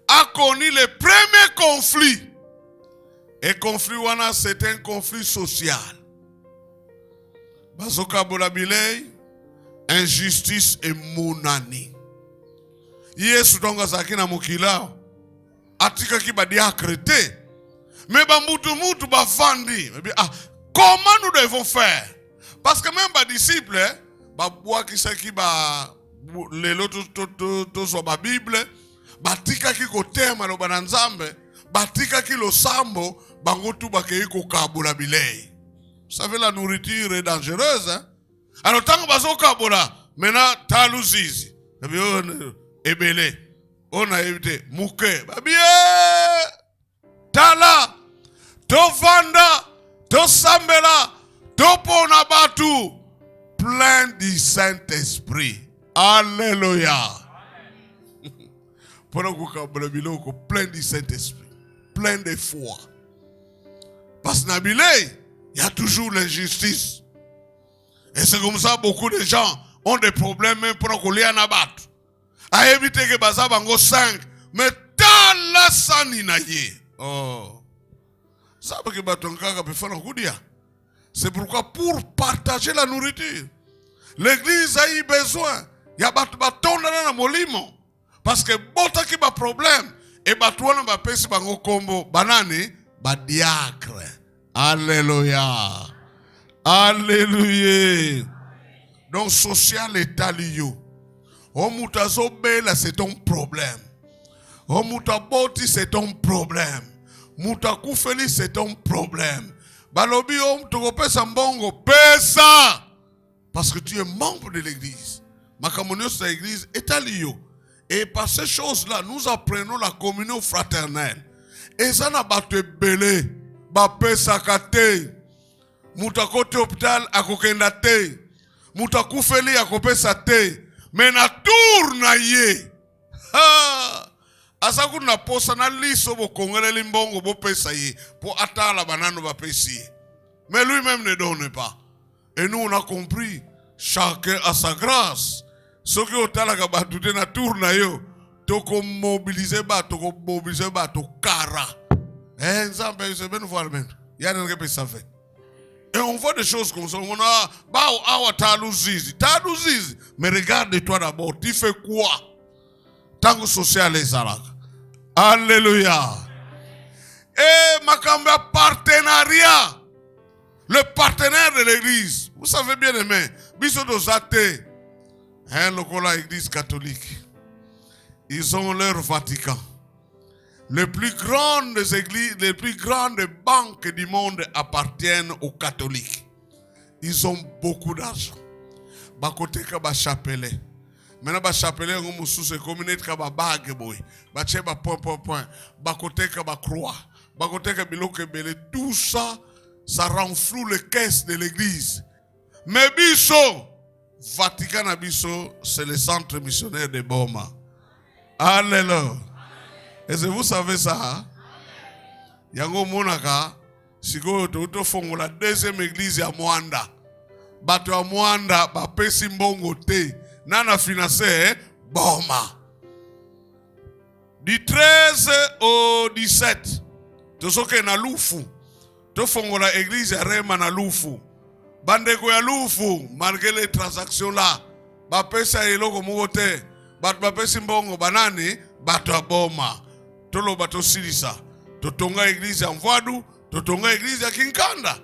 a connu les premiers conflits. Et conflit wana, c'est un conflit social. Bazoka bolabilei, injustice et monani. Yesu donga zakina mukila. Atika ki badiakre te. Mais mutu bafandi. Comment nous devons faire? Parce que même les disciples, bois qui sait qui ba les lotos soit ba Bible, batika ki kote malo bananzambe, batika ki lo sambo, bangotu bakei ko kabula bilei. Vous savez la nourriture est dangereuse, hein? Alors tant que bazo kabula, maintenant taluzizi. Ebele. On a évité mouke. Babie tala to vanda to sambela to ponabatu plein du Saint-Esprit. Alléluia. Plein du Saint-Esprit, plein de foi. Parce que Nabilé, il y a toujours l'injustice. Et c'est comme ça beaucoup de gens ont des problèmes même pour qu'on les abattre. A éviter que baza bango 5 mais tala sani na ye. Oh. Ça que batonka peut faire un coup dia. C'est pourquoi pour partager la nourriture, l'église a eu besoin. Il y a baton na molimo parce que bota ki ba problème et batouana ba pesi bango kombo banani ba diacre. Alléluia. Alléluia. Donc social est allié. Omutazo bela c'est ton problème. Omutaboti c'est ton problème. Mutakufeli c'est ton problème. Balobi omutoko sambongo pesa. Parce que tu es membre de l'église. Makamonio de l'église est allié. Et par ces choses-là, nous apprenons la communion fraternelle. Et ça n'a pas te belé. Ba pesa kate. Mutakote hôpital akokenda te. Mutakufeli akopesa te. Mais na tour na ye. Asaku na posa na liso bo kongele limbongo bo pesa ye. Pour atala banano ba pesi. Mais lui-même ne donne pas. Et nous on a compris. Chacun a sa grâce. Ce qui est là ka batute na tour na yo. Toko mobiliser ba, toko mobiliser ba, to kara. Nzambe se ben voir men. Yana nge pesa fait. Et on voit des choses comme ça. On a bah talouzizi. Mais regarde-toi d'abord. Tu fais quoi? Tango social les alak. Alléluia. Et makamba partenariat. Le partenaire de l'église. Vous savez bien aimé. Biso dosate. Le l'église catholique. Ils ont leur Vatican. Les plus grandes églises, les plus grandes banques du monde appartiennent aux catholiques. ils ont beaucoup d'argent. Bakoteka ba chapelet. Maintenant ba chapelet ngo mususu communauté ka ba bague boy. Ba cheba point. Bakoteka ba croix. Bakoteka biloko belé, tout ça ça renfloue les caisses de l'église. Mais biso Vatican Abisso, c'est le centre missionnaire de Boma. Alléluia. Est-ce que vous savez ça? Yango monaka, siko to fongo la deuxième église à Mwanda. Bato à Mwanda, ba pesi mbongo te. Nana financé Boma. Du 13 au 17, to soke na lufu. To fongo la église à Rema na lufu. Bandeko ya lufu, malgré les transactions là, ba pesa eloko mogote, bat ba pesi mbongo banani, bato a Boma. Tolo bato silisa, to tonga église ya Mvwadu, to tonga église ya Kinkanda.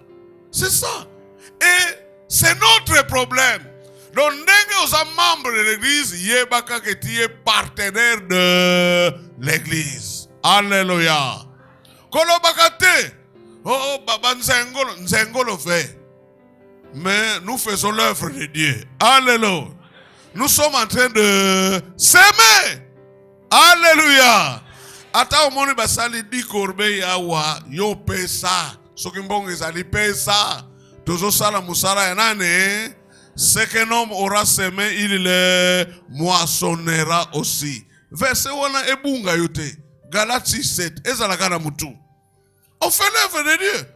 C'est ça. Et c'est notre problème. Donc ndenge osa membre de l'église, yebaka que tu es partenaire de l'église. Alléluia. Kolo bakate, oh baba nzengolo fait. Mais nous faisons l'œuvre de Dieu. Alléluia. Nous sommes en train de s'aimer. Alléluia. Ata omoni basali di korbe yawa yo pesa. Soki mbongo ezali pesa. Tozo sala musala ya nane. Ce qu'un homme aura semé, il le moissonnera aussi. Verset wana ebunga yote. Galates 7. Ezalaka na mutu. On fait l'œuvre de Dieu.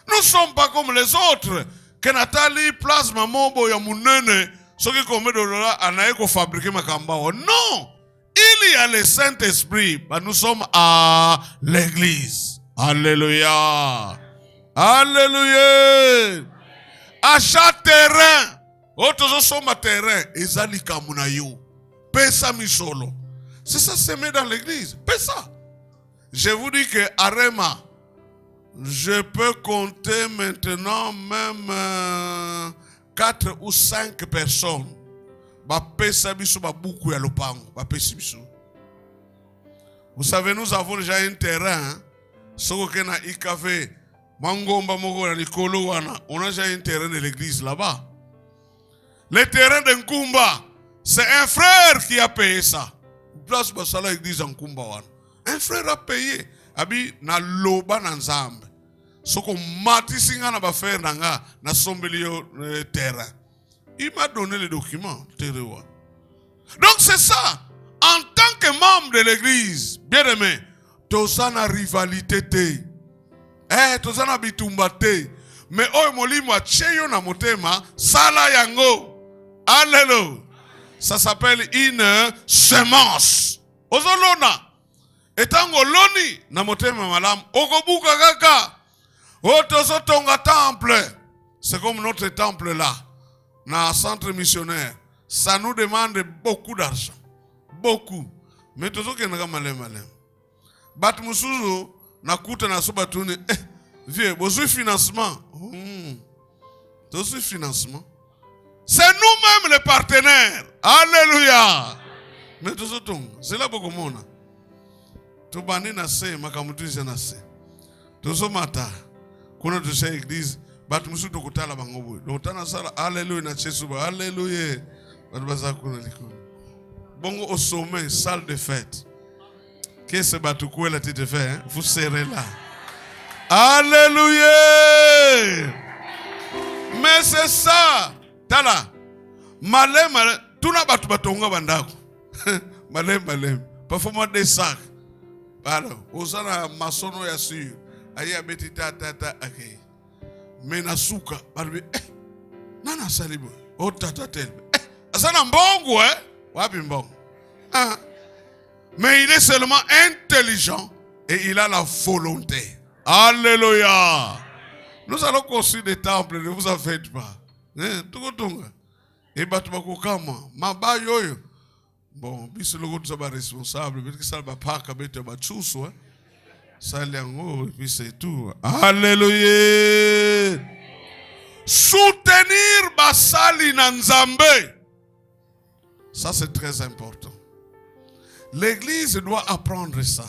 Nous ne sommes pas comme les autres. Que Nathalie plasma mobo ya munene soki kombe dola anaeko fabriquer makambao. Non, il y a le Saint-Esprit. Bah, nous sommes à l'église. Alléluia. Alléluia. Achat terrain. Autres sommes à terrain. Ezali kamunayo. Pesa misolo. C'est ça s'aimer dans l'église. Pesa. Je vous dis que Arema, je peux compter maintenant même 4 ou 5 personnes. Vous savez, nous avons déjà un terrain. On a déjà un terrain de l'église là-bas. Le terrain de Nkumba, c'est un frère qui a payé ça. Place basala église en Nkumba. Un frère a payé. Abi na loba na nzambe. Soko mati singa na bafer nanga na sombelio terrain. Il m'a donné les documents. Donc c'est ça. En tant que membre de l'église, bien aimé, tosana rivalité te. Tosana bitumba te. Mais oy molimo cheyo na motema sala yango. Alléluia. Ça s'appelle une semence. Ozolona. Etango loni na motema malam okobuka kaka otozo tonga temple. C'est comme notre temple là na centre missionnaire. Ça nous demande beaucoup d'argent. Beaucoup. Mais tozo kenaka malem. Bat musuzu na kuta na soba tuni vieux besoin financement. Besoin financement. C'est nous-mêmes les partenaires. Alléluia. Mais tozo tonga. C'est là beaucoup mona. Tubani na se makamutuzi na se tozo mata kuna tusha église batu musu tukutala bangobo dokutana sala alléluia na Yesu ba alléluia batu baza kuna likuna bongo au sommet salle de fête qu'est-ce batu kwela tete fait hein? Vous serez là. Alléluia. Mais c'est ça tala malem tuna batu batonga bandako malem parfois des sacs. Alors, osana masono ya sur aya beti tata akay mena suka barbe nana salibo o tata tel asana mbongo wapi mbongo mais il est seulement intelligent et il a la volonté. Alléluia. Nous allons construire des temples, ne vous en faites pas. Tukotonga et batubakokama mabayoyo. Bon, biso logo tuzaba responsable, parce que ça va pas kabete batsusu, ça l'ango, puis c'est tout. Alléluia. Soutenir basali na nzambe. Ça c'est très important. L'église doit apprendre ça.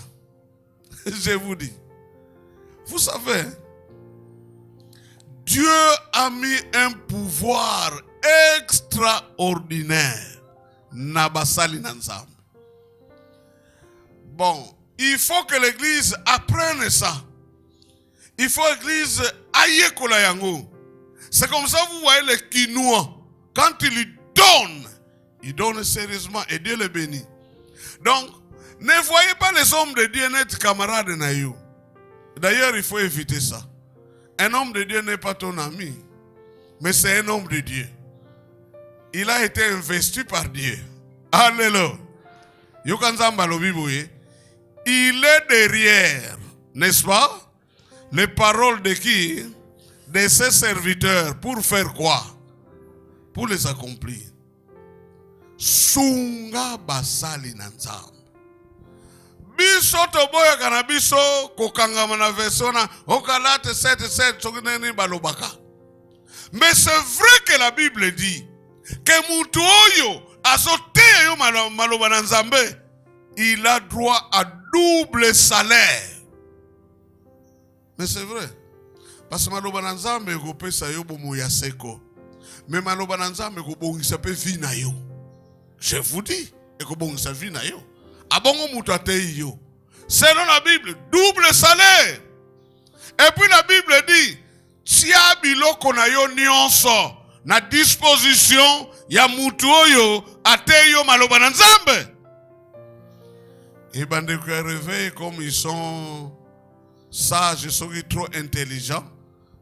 Je vous dis. Vous savez, Dieu a mis un pouvoir extraordinaire. Nabasali Nanzam. Bon, il faut que l'église apprenne ça. Il faut que l'église aille kolayango. C'est comme ça vous voyez les Kinois. Quand il donne sérieusement et Dieu le bénit. Donc, ne voyez pas les hommes de Dieu n'être camarades naïo. D'ailleurs, il faut éviter ça. Un homme de Dieu n'est pas ton ami, mais c'est un homme de Dieu. Il a été investi par Dieu. Alléluia. Il est derrière, n'est-ce pas, les paroles de qui? De ses serviteurs. Pour faire quoi? Pour les accomplir. Sunga basali nanzam. Biso toboya kana biso kokangama na versona okalate 7:7 sokineni balobaka. Mais c'est vrai que la Bible dit que mutu oyo azote yo maloba na Nzambe, il a droit à double salaire. Mais c'est vrai. Parce que maloba na Nzambe ekopesa yo bomo ya seko. Mais maloba na Nzambe ekobongisa pe vie na yo. Je vous dis, ekobongisa vie na yo. Abongo mutu atei yo. Selon la Bible, double salaire. Et puis la Bible dit, tia biloko na yo nyonso na disposition ya mutu oyo atei yo maloba na Nzambe. Et bandeko ya réveil, comme ils sont sages, ils sont trop intelligents.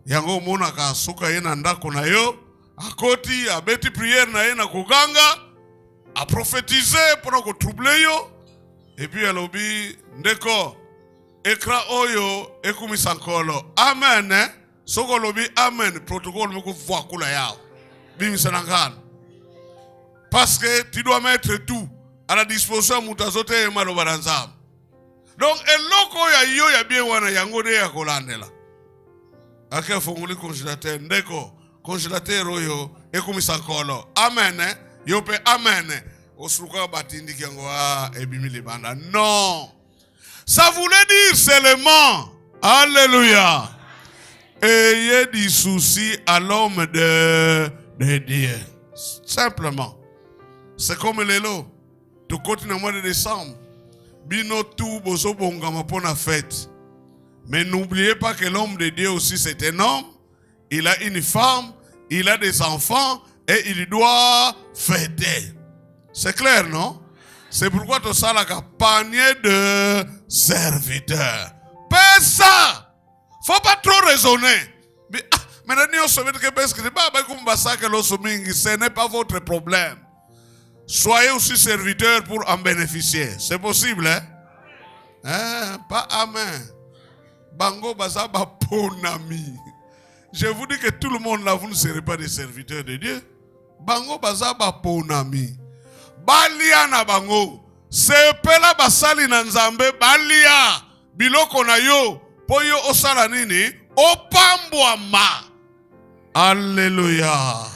Yango monaka suka ye na ndako na yo, akoti abeti prière na ye na kuganga, a prophétiser pour ko troubler yo. Et puis alobi ndeko ekra oyo ekumisa nkolo. Amen. Soko lobi amen, protocole me ko voix kula yao. Bimisa nangana. Parce que tu dois mettre tout à la disposition mutazote e maloba na Nzambe. Donc eloko ya yo ya bien wana yango de ya kolandela. Ake fongoli congélateur ndeko congélateur oyo ekumisa nkolo. Amen. Yo pe amen. Osruka batindi kiango ebimi libanda. Non. Ça voulait dire seulement alléluia. Ayez des soucis à l'homme de Dieu. Simplement. C'est comme l'élo. Tout côté dans le mois de décembre. Bino tout bozo bongama pour la fête. Mais n'oubliez pas que l'homme de Dieu aussi c'est un homme. Il a une femme. Il a des enfants. Et il doit fêter. C'est clair, non? C'est pourquoi tu as un panier de serviteurs. Pas ça! Faut pas trop raisonner. Mais ce n'est pas votre problème. Soyez aussi serviteurs pour en bénéficier. C'est possible, hein? Pas amen. Bango bazaba ponami. Je vous dis que tout le monde là, vous ne serez pas des serviteurs de Dieu. Bango bazaba ponami. Balia na bango. Sepela basali na Nzambe balia. Biloko na yo. Poyo osala nini? Opambwa ma. Alléluia.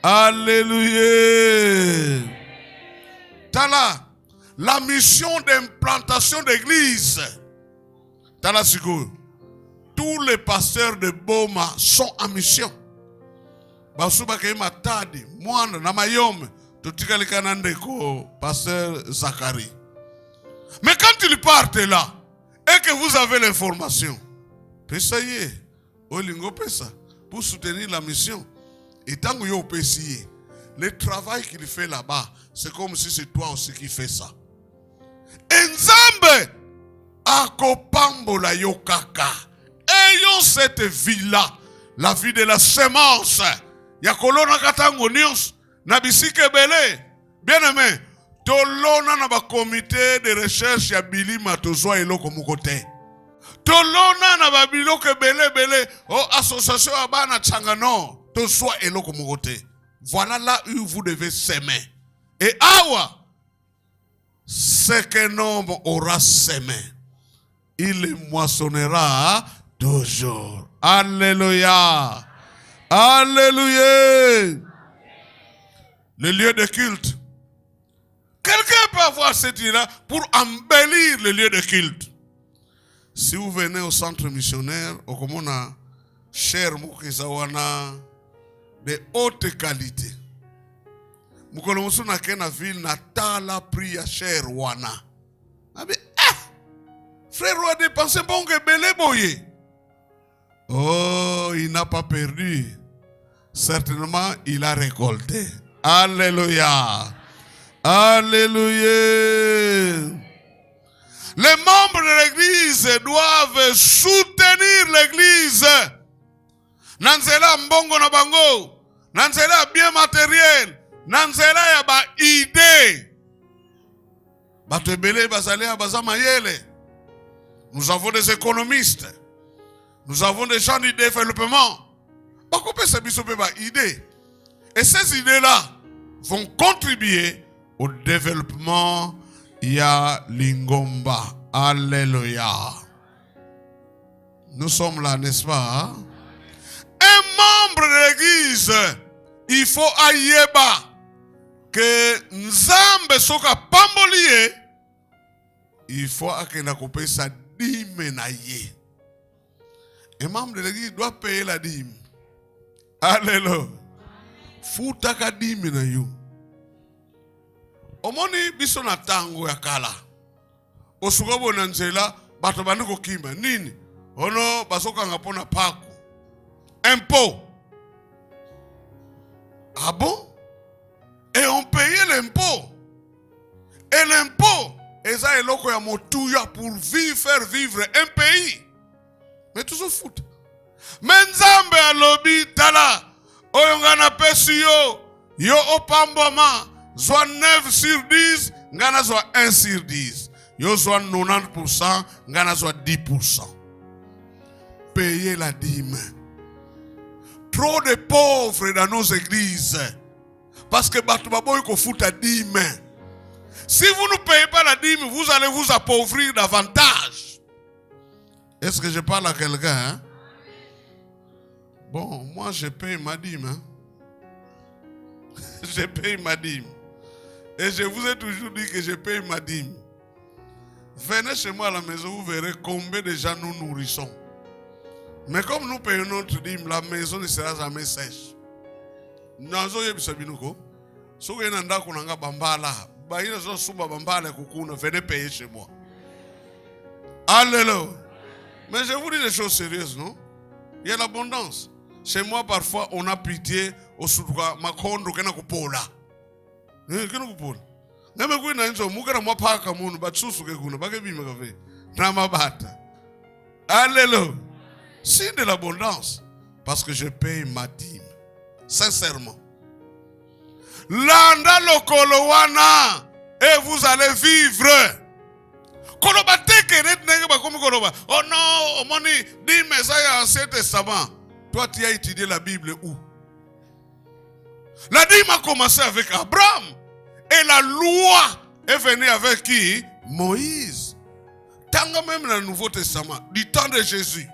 Alléluia. Tala. La mission d'implantation d'église. Tala sigo. Tous les pasteurs de Boma sont en mission. Basuba keima tadi. Mwana na mayome. Pasteur Zacharie. Mais quand ils partent là, et que vous avez l'information, ça y est, pour soutenir la mission, et tant que vous avez le travail qu'il fait là-bas, c'est comme si c'est toi aussi qui fais ça. Nzambe akopambo la yokaka. Ayons cette vie-là, la vie de la semence. Yakolona katango nyons. Nabisike bele, bien aimé, tolona na ba comité de recherche ya bilima tozwa eloko mukote. Tolona na ba biloko bele, oh association abana changano, tozwa eloko mukote. Voilà là où vous devez s'aimer. Et awa, ce qu'un homme aura semé, il le moissonnera toujours. Alléluia. Alléluia. Le lieu de culte. Quelqu'un peut avoir cette idée-là pour embellir le lieu de culte. Si vous venez au centre missionnaire, au Komona, chair mukisa wana de haute qualité. Mukolo musu na kena ville na tala prix ya chair wana. Abi frère a dépensé bon que belé boye. Oh, il n'a pas perdu. Certainement, il a récolté. Alléluia. Alléluia. Les membres de l'église doivent soutenir l'église. Nanzela mbongo na bango. Nanzela bien matériel. Nanzela ya ba idée. Batebele bazalea bazama yele. Nous avons des économistes. Nous avons des gens du développement. Et ces idées-là vont contribuer au développement ya Lingomba. Alléluia. Nous sommes là, n'est-ce pas? Un membre de l'église, il faut ayeba que Nzambe soka pambolie, il faut akena couper sa dîme na ye. Un membre de l'église doit payer la dîme. Alléluia. Futaka dîme na yo. Omoni biso na tango ya kala. Osugabo na nzela bato baniko kimba nini? Ono basoka ngapona pako. Impôt. Ah bon? Et on payait l'impôt. Et l'impôt, eza eloko ya motuya pour faire vivre un pays. Mais toujours foot. Menzambe alobi tala. Oyongana pesi yo opamboma. Zwa 9 sur 10. Ngana zwa 1 sur 10. Yo zwa 90%. Ngana zwa 10%. Payez la dîme. Trop de pauvres dans nos églises. Parce que Batubaboy ko fout à dîme. Si vous ne payez pas la dîme, vous allez vous appauvrir davantage. Est-ce que je parle à quelqu'un? Hein? Bon, moi je paye ma dîme. Hein? Je paye ma dîme. Et je vous ai toujours dit que je paye ma dîme. Venez chez moi à la maison, vous verrez combien de gens nous nourrissons. Mais comme nous payons notre dîme, la maison ne sera jamais sèche. Nous avons venez payer chez moi. Alléluia. Mais je vous dis des choses sérieuses, non? Il y a l'abondance. Chez moi, parfois, on a pitié au soutien. Ma kondo kena kupola. Kena kupola. Name kui na nzo mukera mwa paka munu batsusu ke kuna bake bima kafe. Na mabata. Alléluia. C'est de l'abondance parce que je paye ma dîme. Sincèrement. Landa lokolo wana et vous allez vivre. Oh non, moni, dis Messiah Ancien Testament. Toi, tu as étudié la Bible où? La dîme a commencé avec Abraham. Et la loi est venue avec qui? Moïse. Tant même dans le Nouveau Testament, du temps de Jésus.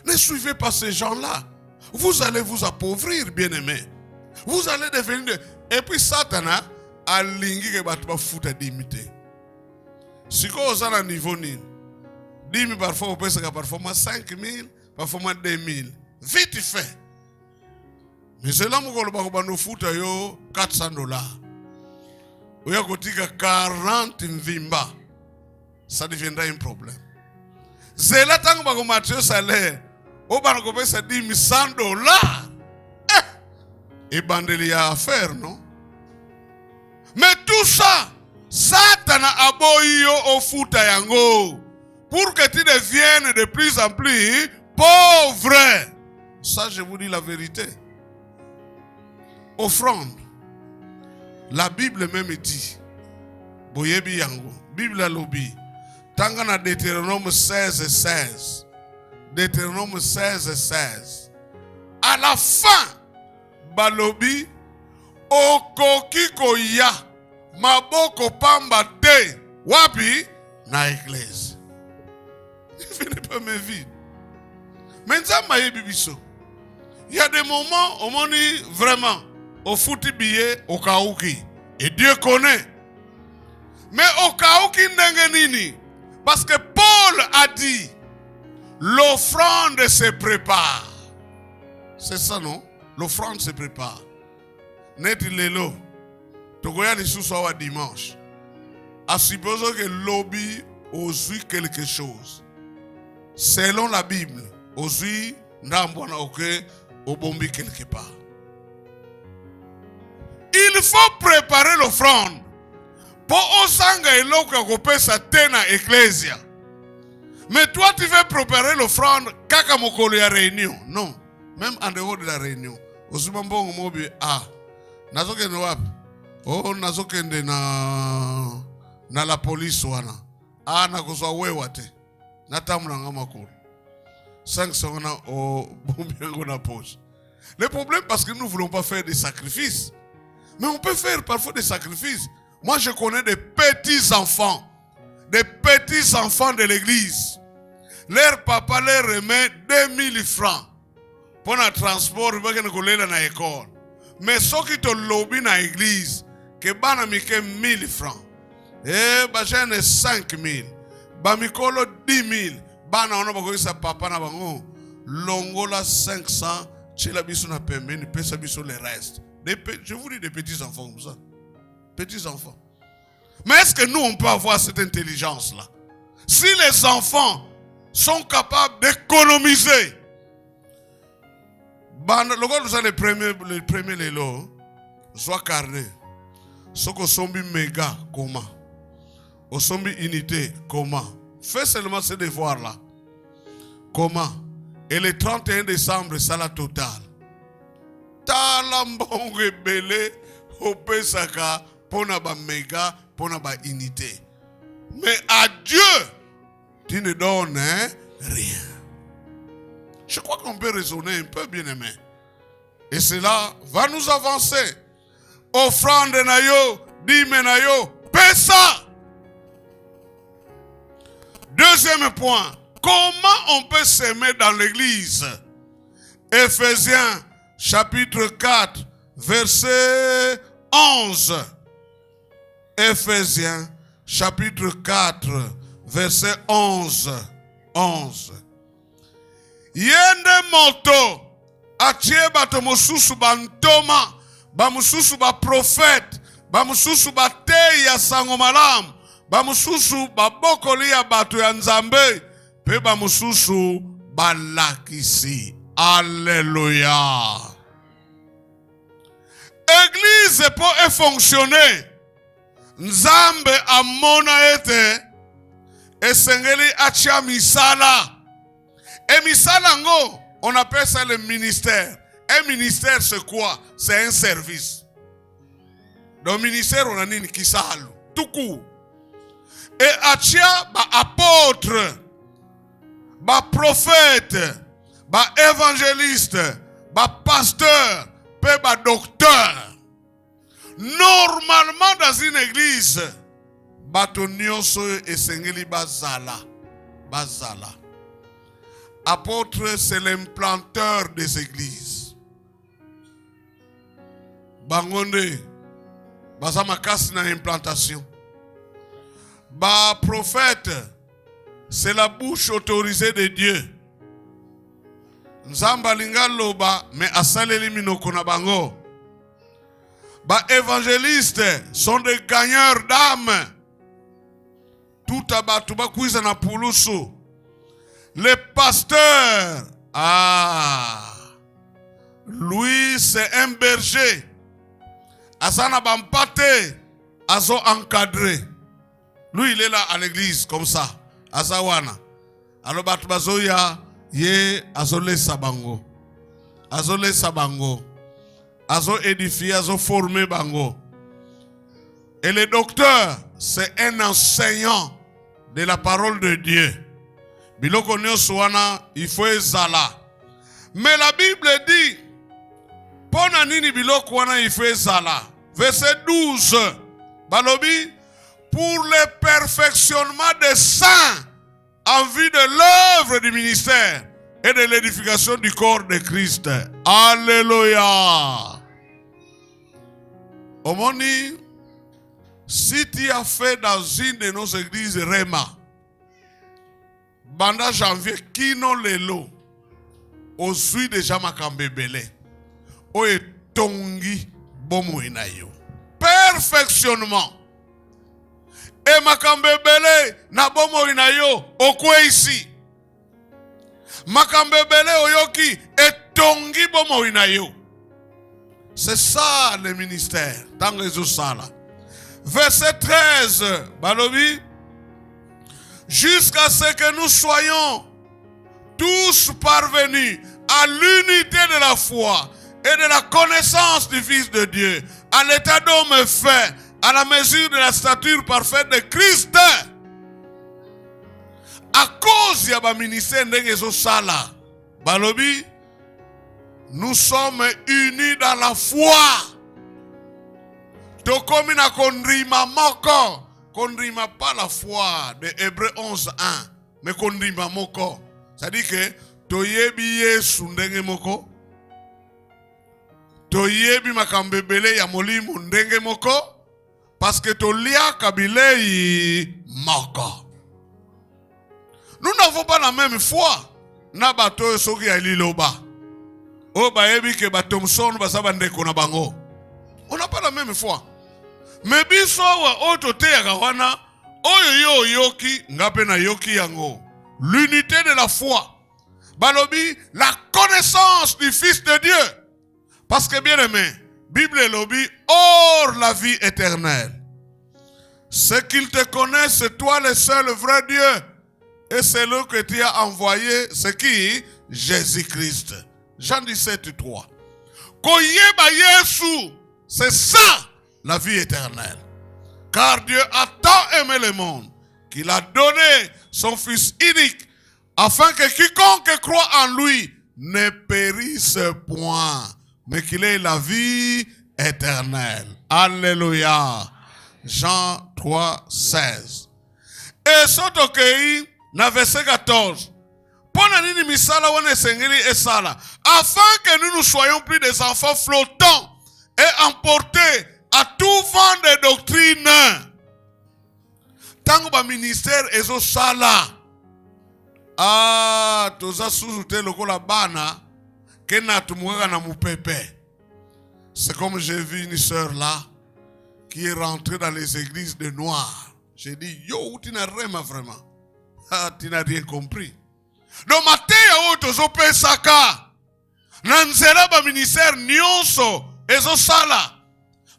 Ne suivez pas ces gens-là. Vous allez vous appauvrir, bien-aimés. Vous allez devenir... Et puis Satan a lingi que batba fouta d'imiter. Si vous avez un niveau nil, 10 000 parfois, vous pensez que parfois 5 000, parfois 2 000. Vite fait. Mais c'est là que vous avez fouta 400 $. Vous avez 40 mvimba. Ça deviendra un problème. C'est là que vous avez un salaire. Vous avez 10 100 $. Et bandeli à faire, non? Mais tout ça, Satan a aboyi au futa yango pour que tu deviennes de plus en plus pauvre. Ça, je vous dis la vérité. Offrande. La Bible même dit. Boyebi yango. Bible lobi. Tangana Deutéronome 16:16. Deutéronome 16:16. À la fin, balobi okoki koya maboko pamba te wapi na église. Il n'est pas me vide. Mais ça m'a dit biso. Il y a des moments où on dit vraiment au fouti billet au kaouki et Dieu connaît. Mais au kaouki ndengenini parce que Paul a dit l'offrande se prépare. C'est ça, non? L'offrande se prépare. Net lelo. Togoya lisusu awa dimanche. À supposer que lobby osui quelque chose. Selon la Bible, osui ndambwana oke obombi quelque part. Il faut préparer l'offrande. Pour osanga eloko ya kopesa tena ecclesia. Mais toi tu veux préparer l'offrande kaka mokolo ya réunion. Non. Même en dehors de la réunion. Osuma mbongo mobi nazokende wapi? Oh, nazokende na la police wana. Nakozwa wewa te. Natamula nga makolo. 500 na bombi yango na poche. Le problème parce que nous ne voulons pas faire des sacrifices. Mais on peut faire parfois des sacrifices. Moi je connais des petits enfants. Des petits enfants de l'église. Leur papa leur remet 2000 francs. Pour le transport, ils vont aller dans l'école. Mais ceux qui te lobby dans l'église, que bana mike 1000 francs. Bajane 5000. Bamikolo 10 000. Bana ono bako isa papa na bango. Longola 500. Chila biso na pembeni. Pesa biso le reste. Je vous dis des petits enfants comme ça. Petits enfants. Mais est-ce que nous on peut avoir cette intelligence-là? Si les enfants sont capables d'économiser. Le gars nous a les premiers lélo. Soit carnet. Soko sombi méga, comment? Au sombi unité, comment? Fais seulement ce devoir-là. Comment? Et le 31 décembre, c'est la totale. Talambonge belé, opesaka, pona ba méga, pona ba unité. Mais à Dieu, tu ne donnes rien. Je crois qu'on peut raisonner un peu, bien aimé. Et cela va nous avancer. Offrande na yo, dîme na yo, pesa. Deuxième point, comment on peut s'aimer dans l'église? Ephésiens chapitre 4, verset 11. Ephésiens chapitre 4, verset 11. 11. Yende moto, atie bato mosusu bantoma, bamususu ba prophète, bamususu ba te ya sango malamu, bamususu ba bokoli ya bato ya nzambe, pe bamususu balakisi. Alléluia. Église peut fonctionner. Nzambe amona ete esengeli achia misala. Et misala ngo, on appelle ça le ministère. Un ministère c'est quoi? C'est un service. Dans le ministère on a nini kisalu, tout court. Et achia ba apôtre, ba prophète, ba évangéliste, ba pasteur, pe ba docteur. Normalement dans une église, bato nyonso esengeli bazala. Bazala. Apôtre, c'est l'implanteur des églises. Bangonde, bazamakasi na implantation. Ba prophète, c'est la bouche autorisée de Dieu. Nzamba linga loba, mais asaleli minoko na bango. Ba évangélistes sont des gagneurs d'âmes. Tout abatu ba kuiza na pulusu. Le pasteur, lui c'est un berger. Asana bampate, azo encadré. Lui il est là à l'église comme ça. Azawana. Alors batubazoya ye azole sabango. Azole sabango. Azo édifié, azo formé bango. Et le docteur, c'est un enseignant de la parole de Dieu. Biloko nyoswana, il faut ezala. Mais la Bible dit, pona nini biloko wana il faut ezala. Verset 12. Balobi, pour le perfectionnement des saints en vue de l'œuvre du ministère et de l'édification du corps de Christ. Alléluia. Omoni, si tu as fait dans une de nos églises Rema, banda janvier kino lelo ozwi déjà makambo ebele oyo etongi bomoi na yo. Perfectionnement. E makambo ebele na bomoi na yo okwe isi. Makambo ebele oyoki etongi bomoi na yo. C'est ça le ministère. Tango ezosala. Verset 13, balobi, jusqu'à ce que nous soyons tous parvenus à l'unité de la foi et de la connaissance du Fils de Dieu, à l'état d'homme fait, à la mesure de la stature parfaite de Christ. À cause de la ministère de Sala, balobi, nous sommes unis dans la foi. Tokomi na kondrima moko. Kondrima pas la foi de Hébreux 11:1, mais kondrima moko. C'est-à-dire que toyebi Yesu ndenge moko. Toyebi makambebele ya molimo ndenge moko. Parce que tolia kabilei moko. Nous n'avons pas la même foi. Na bato soki ya liloba. O bayebi ke batomson basaba ndeko na bango. On n'a pas la même foi. Mais biso wa otote ya kawana oyo yo yoki ngape na yoki yango. L'unité de la foi. Balobi, la connaissance du Fils de Dieu. Parce que bien aimé, Bible lobi, or la vie éternelle. Ce qu'il te connaît, c'est toi le seul vrai Dieu. Et c'est lui que tu as envoyé, c'est qui? Jésus-Christ. Jean 17:3. Koyeba Yesu, c'est ça la vie éternelle. Car Dieu a tant aimé le monde qu'il a donné son Fils unique afin que quiconque croit en lui ne périsse point, mais qu'il ait la vie éternelle. Alléluia. Jean 3:16. Et sotokei na verset 14. Pona nini misala wana esengeli esala, afin que nous ne soyons plus des enfants flottants et emportés à tout vent de doctrine. Tango ba ministère ezo sala. Toza suzute lokola bana kena tumuga na mupepe. C'est comme j'ai vu une sœur là qui est rentrée dans les églises de noirs. J'ai dit yo tu n'as rien vraiment. Tu n'as rien compris. Donc mateya otozo pesaka. Nanzela ba ministère nyonso ezo sala.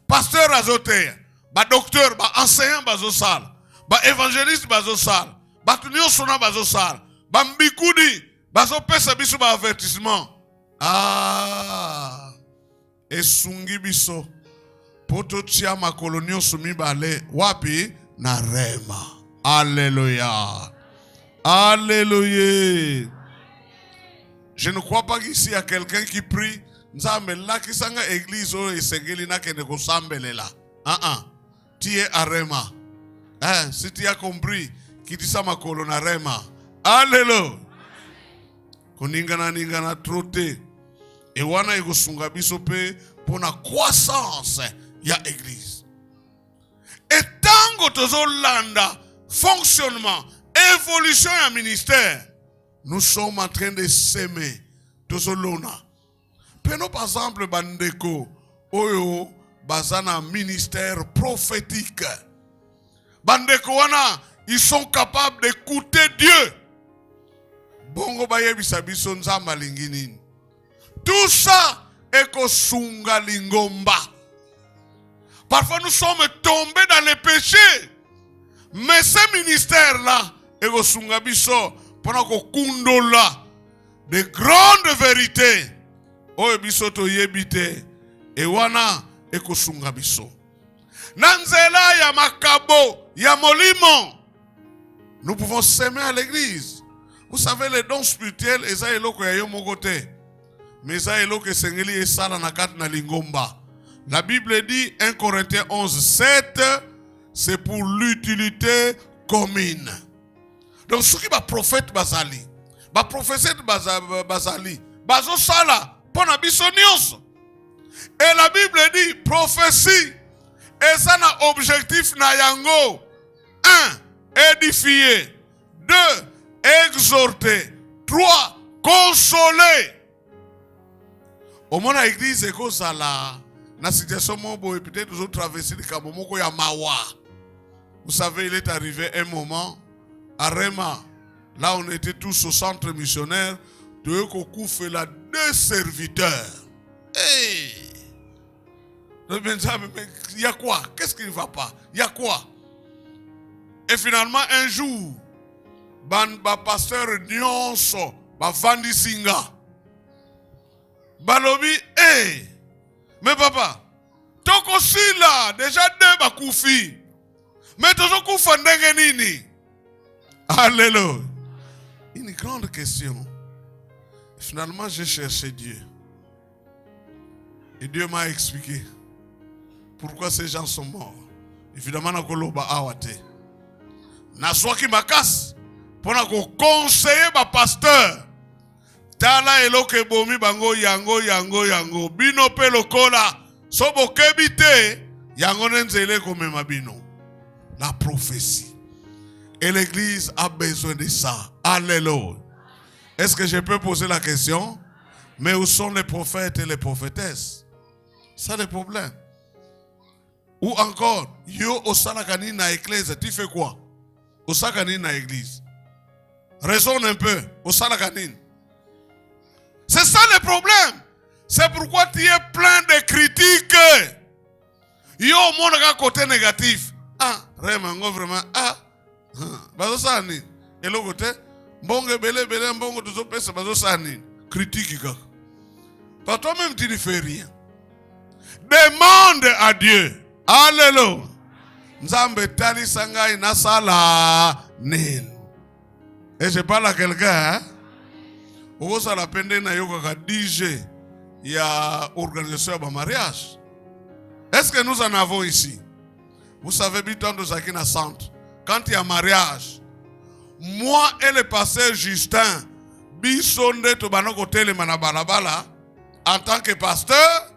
Pasteur azoteya, ba docteur, ba enseignant bazosala, ba évangéliste bazosala, ba nyonso na bazosala, ba mbikudi bazopesa biso ba avertissement. Esungi biso poto tia makolo nyonso mibale wapi na rema. Alléluia. Alléluia. Je ne crois pas qu'ici il y a quelqu'un qui prie. Nzambe la kisanga église o esengeli na kende ko sambelela. Tu es à rema. Si tu as compris, kitisa makolo na rema. Alléluia. Koningana trote. Et wana ikosunga biso pe pona croissance ya église. Et tango tozo landa fonctionnement, évolution ya ministère, nous sommes en train de s'aimer tozo lona. Prenons par exemple bandeko oyo bazana ministère prophétique. Bandeko wana, ils sont capables d'écouter Dieu. Bongo baye bisabiso nzamba lingini. Tout ça est kosunga lingomba. Parfois nous sommes tombés dans les péchés. Mais ce ministère-là est kosunga biso pendant ko kundola de grandes vérités. Oye biso to yebite e wana ekosunga biso. Nanzela ya makabo ya molimo. Nous pouvons s'aimer à l'église. Vous savez les dons spirituels eza eloko ya yo mokote. Mais eza eloko esengeli esala na kati na lingomba. La Bible dit 1 Corinthiens 11:7, c'est pour l'utilité commune. Donc ceux qui ba prophète bazali, ba prophète bazali, bazo sala pona biso nyonso. Et la Bible dit prophétie eza na objectif na yango 1 édifier, 2 exhorter. 3, consoler. Au moins l'église est comme ça là. Dans la situation peut-être nous avons traversé le Kabomoko ya Mawa. Vous savez, il est arrivé un moment à Rema. Là, on était tous au centre missionnaire. De Kokou fait là 2 serviteurs. Hey! Il y a quoi? Qu'est-ce qui ne va pas? Il y a quoi? Et finalement, un jour, pasteur Nyonso, Vandi Singa, Balobi, hey! Mais papa, toko si là, déjà 2 bakoufi. Mais toujours koufa ndenge nini? Alléluia. Une grande question. Finalement, j'ai cherché Dieu. Et Dieu m'a expliqué pourquoi ces gens sont morts. Évidemment, na koloba awate. Na swaki makas pour na ko conseiller ba pasteur. Tala eloke bomi bango yango bino pe lokola sobo kebite yango nenzele komema bino. La prophétie. Et l'église a besoin de ça. Alléluia. Est-ce que je peux poser la question? Mais où sont les prophètes et les prophétesses? Ça le problème. Ou encore, yo osalakani na église, tu fais quoi? Osalakani na église. Raisonne un peu. Osalakani. C'est ça le problème. C'est pourquoi tu es plein de critiques. Yo mon côté négatif. Ah, vraiment. Ah. Bazo sani. Et l'autre côté, bonge belé bongo tuzo pesa bazo sani. Critique kaka. Pas toi-même tu ne fais rien. Demande à Dieu. Alléluia. Nzambe tali sangai nasala nin. Et je parle à quelqu'un, hein? Osa la pende na yoko ka DJ. Il y a organisation de mariage. Est-ce que nous en avons ici? Vous savez, bitan de Zakina Centre. Quand il y a mariage, moi et le pasteur Justin, bisonde to banoko tele manabalabala, en tant que pasteur,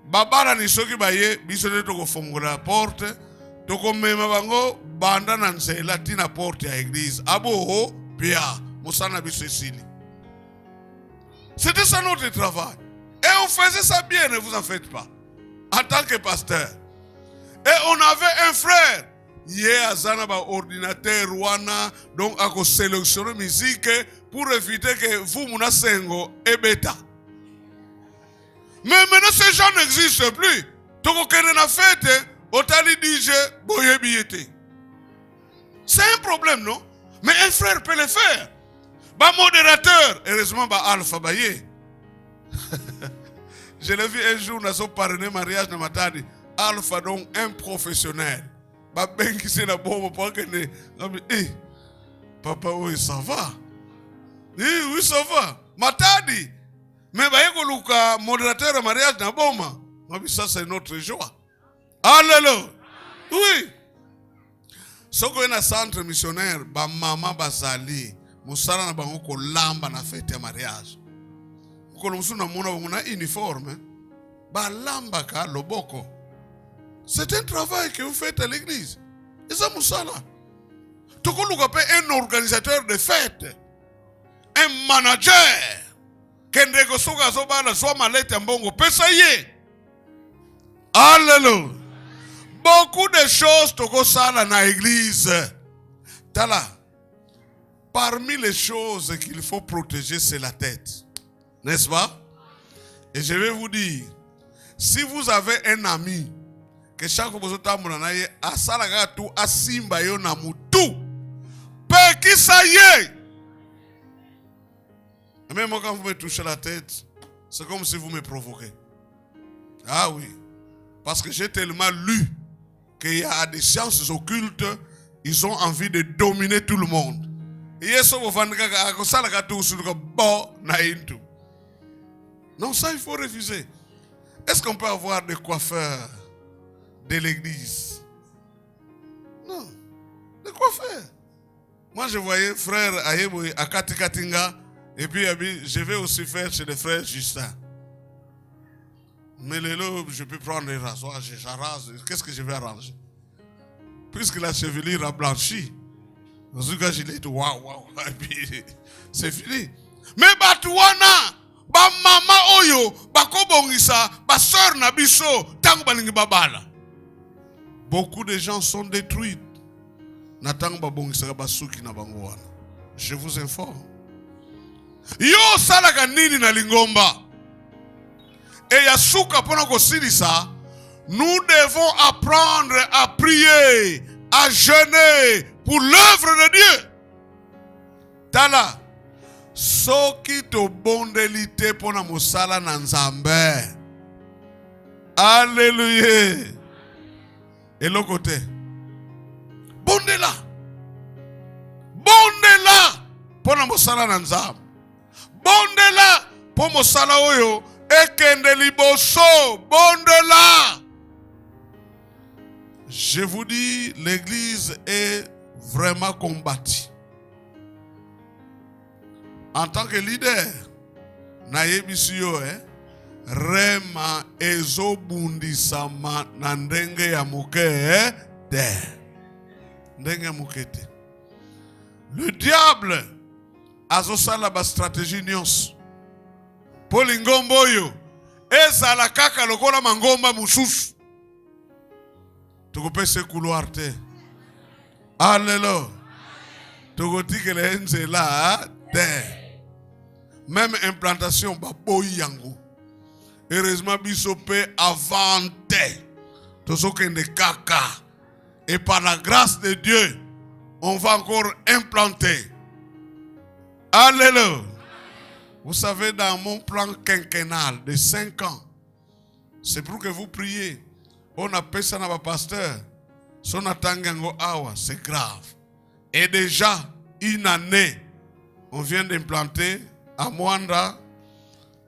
babara ni soki baye, bisonde to ko fongola porte, to ko mema bango banda na nzela tina porte ya église. Abo pia musana bisesili. C'était ça notre travail. Et on faisait ça bien, ne vous en faites pas. En tant que pasteur. Et on avait un frère. Hier, azana ba ordinateur wana, donc à sélectionner musique pour éviter que vous muna sengo et bêta. Mais maintenant ces gens n'existent plus. Toko kene na fête, otali DJ boye biyete. C'est un problème, non? Mais un frère peut le faire. Ba modérateur, heureusement ba alpha baye. Je l'ai vu un jour, nous avons parrainé mariage de Matadi. Alpha, donc un professionnel. Ba ben qui c'est la bombe pour que ne. Papa, oui, ça va. Oui, ça va. Matadi. Mais ba yeko luka modérateur de mariage na bomba. Ça c'est notre joie. Alléluia. Oui. Ce qu'on a un centre missionnaire, ba maman bazali. Musala na bango ko lamba na fête ya mariage. Ko musuna mona mona uniforme. Ba lamba ka loboko. C'est un travail que vous faites à l'église. Et ça musala. Toko luka pe un organisateur de fête. Un manager. Kendeko soka soba na so malete mbongo pesa ye. Alléluia. Beaucoup de choses toko sala na église. Tala. Parmi les choses qu'il faut protéger, c'est la tête. N'est-ce pas? Et je vais vous dire, si vous avez un ami, que chaque fois que vous êtes à Salagatou, à Simba, à Moutou, pe qui ça y est. Même moi, quand vous me touchez la tête, c'est comme si vous me provoquez. Ah oui. Parce que j'ai tellement lu qu'il y a des sciences occultes, ils ont envie de dominer tout le monde. Non, ça il faut refuser. Est-ce qu'on peut avoir des coiffeurs de l'église? Non, des coiffeurs. Moi je voyais frère Ayeboui à Katikatinga et puis je vais aussi faire chez les frères Justin. Mais les lobes, je peux prendre les rasoirs, j'arrase. Qu'est-ce que je vais arranger? Puisque la chevelure a blanchi. C'est fini. Mais batuana, ba mama oyo, ba kobongisa, ba sœur na biso, tango balingi babala. Beaucoup de gens sont détruits. Na tango ba bongisa ba suki na bango wana. Je vous informe. Yo salaka nini na lingomba. Et ya suka pona kosilisa, nous devons apprendre à prier, à jeûner pour l'œuvre de Dieu. Tala, soki to bondeli te pona mosala na Nzambe. Alléluia. Et l'autre côté, bondela. Bondela pona mosala na Nzambe. Bondela po mosala oyo ekende liboso. Bondela. Je vous dis, l'église est vraiment combattue. En tant que leader, naebisiyo rema ezobundisama na ndenge ya muke te. Ndenge muke te. Le diable azosala ba stratégie nyonso. Poli ngombo oyo ezala kaka lokola mangomba mususu. Tukopese couloir te. Alléluia. Tukotikele nzela te. Même implantation ba boyi yango. Heureusement biso pe avante. Tozokende kaka. Et par la grâce de Dieu, on va encore implanter. Alléluia. Vous savez, dans mon plan quinquennal de 5 ans, c'est pour que vous priez. On appelle ça dans pasteur. Son atangango awa, c'est grave. Et déjà, une année, on vient d'implanter à Mwanda,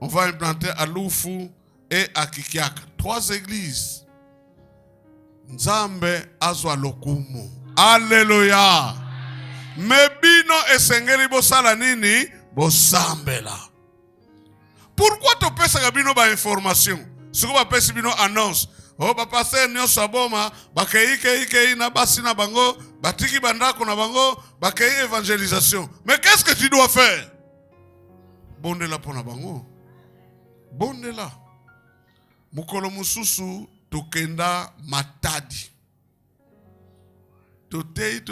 on va implanter à Lufu et à Kikiaka. 3 églises. Nzambe azwa lokumu. Alléluia. Mebino esengeli bosala nini? Bosambela. Pourquoi tu peux savoir bino ba information? Si vous avez bino annonce. Oh, papa pasteur nyo saboma, bakei na basi na bango, batiki bandako na bango, bakei évangélisation. Mais qu'est-ce que tu dois faire? Bondela pona bango. Bondela. Mukolo mususu tokenda Matadi. Totei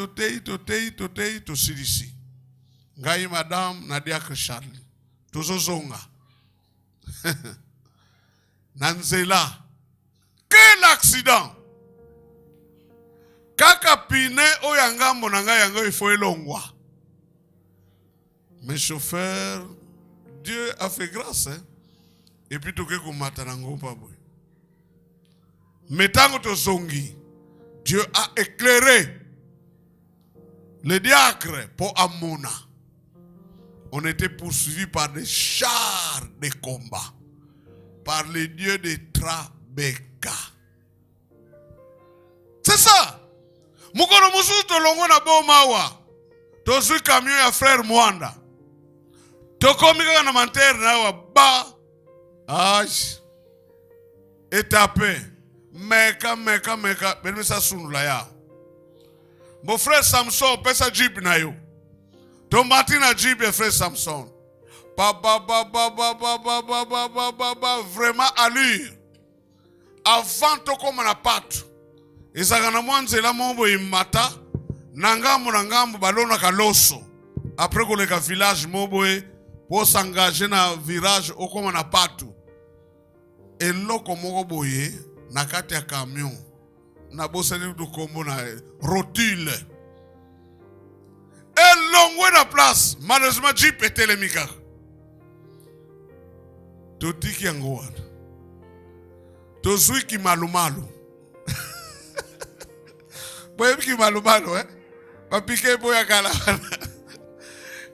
tosilisi. Ngai madame Nadia Charlie. Tozozonga. Nanzela. Quel accident! Kaka pine oyangambo na ngai yango ifo elongwa. Mes chauffeurs, Dieu a fait grâce, hein? Et puis toke kumata nango pa boy. Metango to zongi, Dieu a éclairé le diacre pour Amona. On était poursuivis par des chars de combat, par les dieux de Trabeka. C'est ça. Mukono mususu tolongo na bomawa. Tozui camion ya frère Mwanda. Tokomika na mantere na wa ba. Aj. Etapé. Meka. Benisa sunula ya. Mon frère Samson pesa jeep na yo. Tomati na jeep ya frère Samson. Vraiment allure. Avant tokoma na patu. Ezaka mwanzela mombo imata. Nangambo balona kaloso. Après koleka village mombo pour s'engager na virage okoma na patu. Eloko moko boye na kati ya camion. Na bosani du kombo na rotule. Elongwe na place. Malheureusement Jeep était le mika. Totiki yango wana. Tozui ki malumalu. Boye ki malumalu Papike boya kala.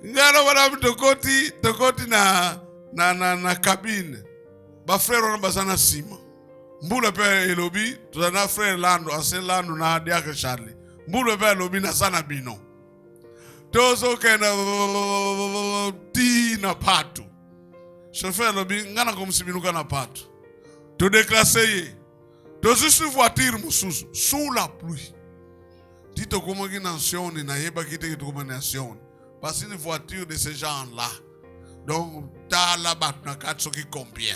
Ngana wana tokoti na cabine. Ba frère wana bazana sima. Mbula pe elobi, tozana frère Lando, ancien Lando na Diake Charlie. Mbula pe elobi na sana bino. Tozo kena ti na patu. Chauffeur elobi ngana komsibinuka na patu. To déclasser. Tozo su voiture mususu sous la pluie. Tito comme une nation, il n'y a pas quitté une nation. Parce qu'une voiture de ce genre-là. Donc, t'as la batna 4 qui combien.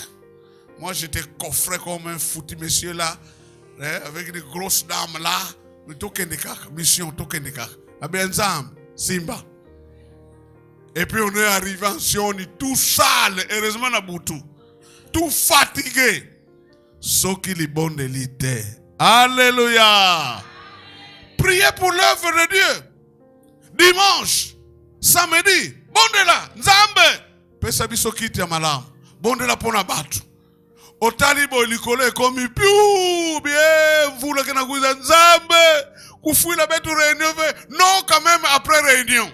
Moi, j'étais coffré comme un foutu monsieur là, avec des grosses dames là. Mission, Tokendeka. Abenzam, Simba. Et puis on est arrivé en Sion, tout sale, heureusement à Boutou. Tout fatigué. Ce qui est bon de l'idée. Alléluia. Priez pour l'œuvre de Dieu. Dimanche, samedi, bon de là, Nzambe. Pesa biso kiti ya malamu. Bon de là pour nabatu. Otalibo likole komi piu bien vous le kana kuza Nzambe. Kufouila betu réunion. Non, quand même après réunion.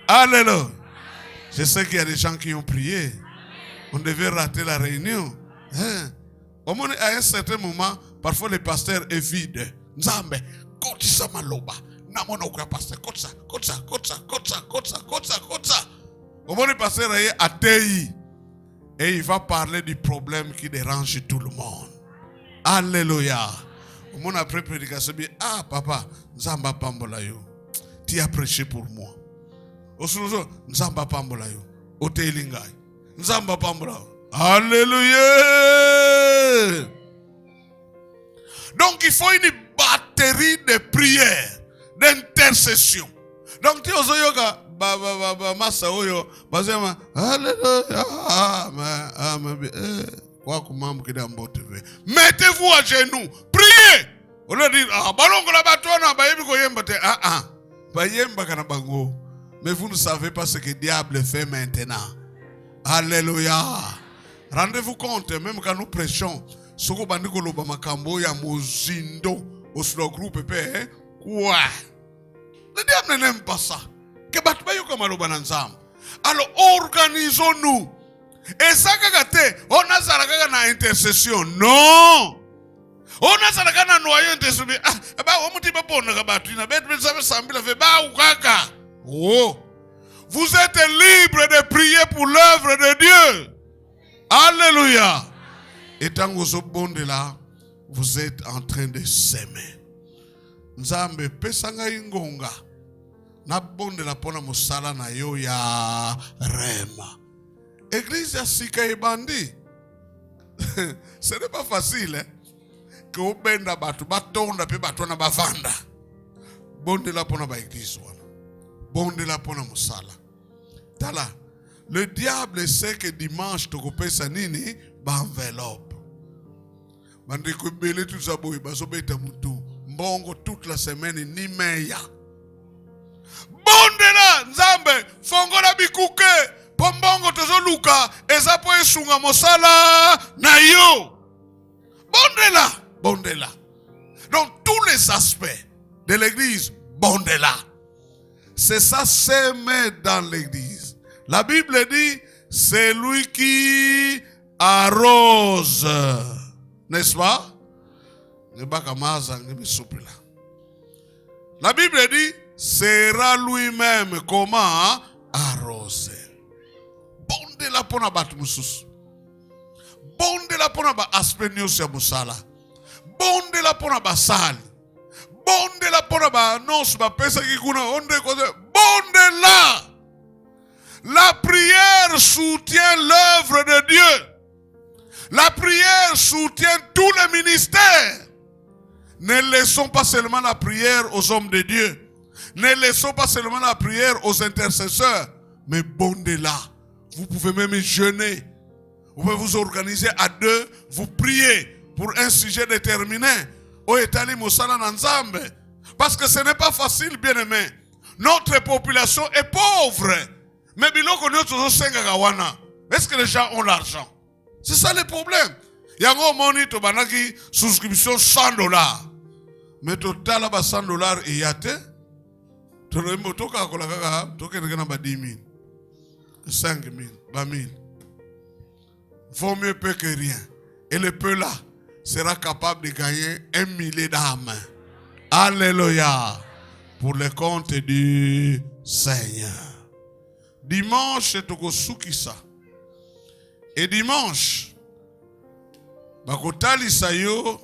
Alléluia. Je sais qu'il y a des gens qui ont prié. On devait rater la réunion. Au moins, à un certain moment, parfois le pasteur est vide. Nzambe, kotisa maloba. Namona kwa pasteur, kotsa. Au moins, le pasteur est athée. Et il va parler du problème qui dérange tout le monde. Alléluia. Au moins, après prédication, ah papa, Nzamba pambola yo. Tu as prêché pour moi. Osunozo, Nzamba pambola yo. Otelingai. Nzamba pambola. Alléluia. Donc il faut une batterie de prières, d'intercession. Donc tu as yoga, massa oyo, bazema, alléluia, amen. Mettez-vous à genoux, priez. On leur dit, ah, balongo la batona, bayebi ko yemba te, bayemba kana bango. Mais vous ne savez pas ce que le diable fait maintenant. Alléluia. Rendez-vous compte, même quand nous prêchons, soko bandiko loba makambo ya mozindo, au groupe pe, quoi? Le diable n'aime pas ça. Que batba yo comme loba nanzam. Alors organisons-nous. Et ça kagate, on a zaraka na intercession. Non. On a zaraka na noyau intercession. Ba omuti ba pona ka batu na bet sabe sambila fe ba ukaka. Oh. Vous êtes libres de prier pour l'œuvre de Dieu. Alléluia. Et tant que vous là, vous êtes en train de s'aimer. Nzambe pesanga ingonga. Na bonde la pona musala na yo ya rema. Église ya sika ebandi. Ce n'est pas facile, hein? Que vous benda batu, batonda pe batu na bavanda. Bonde la pona ba église wana. Bonde la pona musala. Tala. Le diable sait que dimanche tu kopesa nini ba enveloppe. Bande ko belé tout ça boy ba so beta mutu. Mbongo toute la semaine ni meya. Bonde la Nzambe fongola bikuke. Pombongo tozo luka ezapo esunga mosala na yo. Bonde la. Donc tous les aspects de l'église, bonde la. C'est ça s'aimer dans l'église. La Bible dit, c'est lui qui arrose. N'est-ce pas? La Bible dit, sera lui-même comment arroser. Bonde la pona bat musus. Bonde la pona ba aspenios ya musala. Bonde la pona ba sali. Bonde la pona ba annonce ba pesa ki kuna onde koze. Bonde la. La prière soutient l'œuvre de Dieu. La prière soutient tous les ministères. Ne laissons pas seulement la prière aux hommes de Dieu. Ne laissons pas seulement la prière aux intercesseurs. Mais bonde-la. Vous pouvez même jeûner. Vous pouvez vous organiser à deux. Vous priez pour un sujet déterminé. Parce que ce n'est pas facile, bien aimé. Notre population est pauvre. Mais est-ce que les gens ont l'argent? C'est ça le problème. Yango moni to banaki souscription $100. Mais total ba $100 et yate. To rembo to ka kola kaka to ke na ba 10 000. 5 000, 20 000. Vaut mieux peu que rien. Et le peu là sera capable de gagner 1 millier d'âmes. Alléluia. Pour le compte du Seigneur. Dimanche, tokosukisa. Et dimanche, bakotali sayo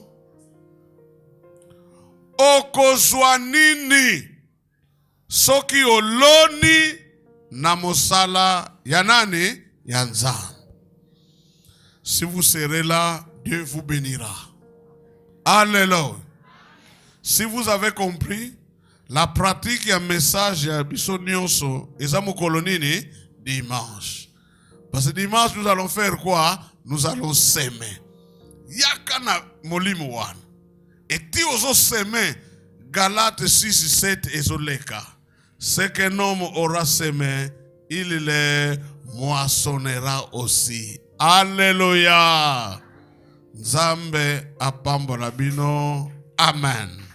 okozwa nini soki oloni na mosala ya nani? Ya Nzambe. Si vous serez là, Dieu vous bénira. Alléluia. Si vous avez compris, la pratique ya message ya biso nyonso eza mokolo nini? Dimanche. Parce que dimanche nous allons faire quoi? Nous allons s'aimer. Yaka na molimo wana. Eti ozo s'aimer. Galates 6:7 ezoleka. Ce qu'un homme aura semé, il le moissonnera aussi. Alléluia. Nzambe apambola bino. Amen.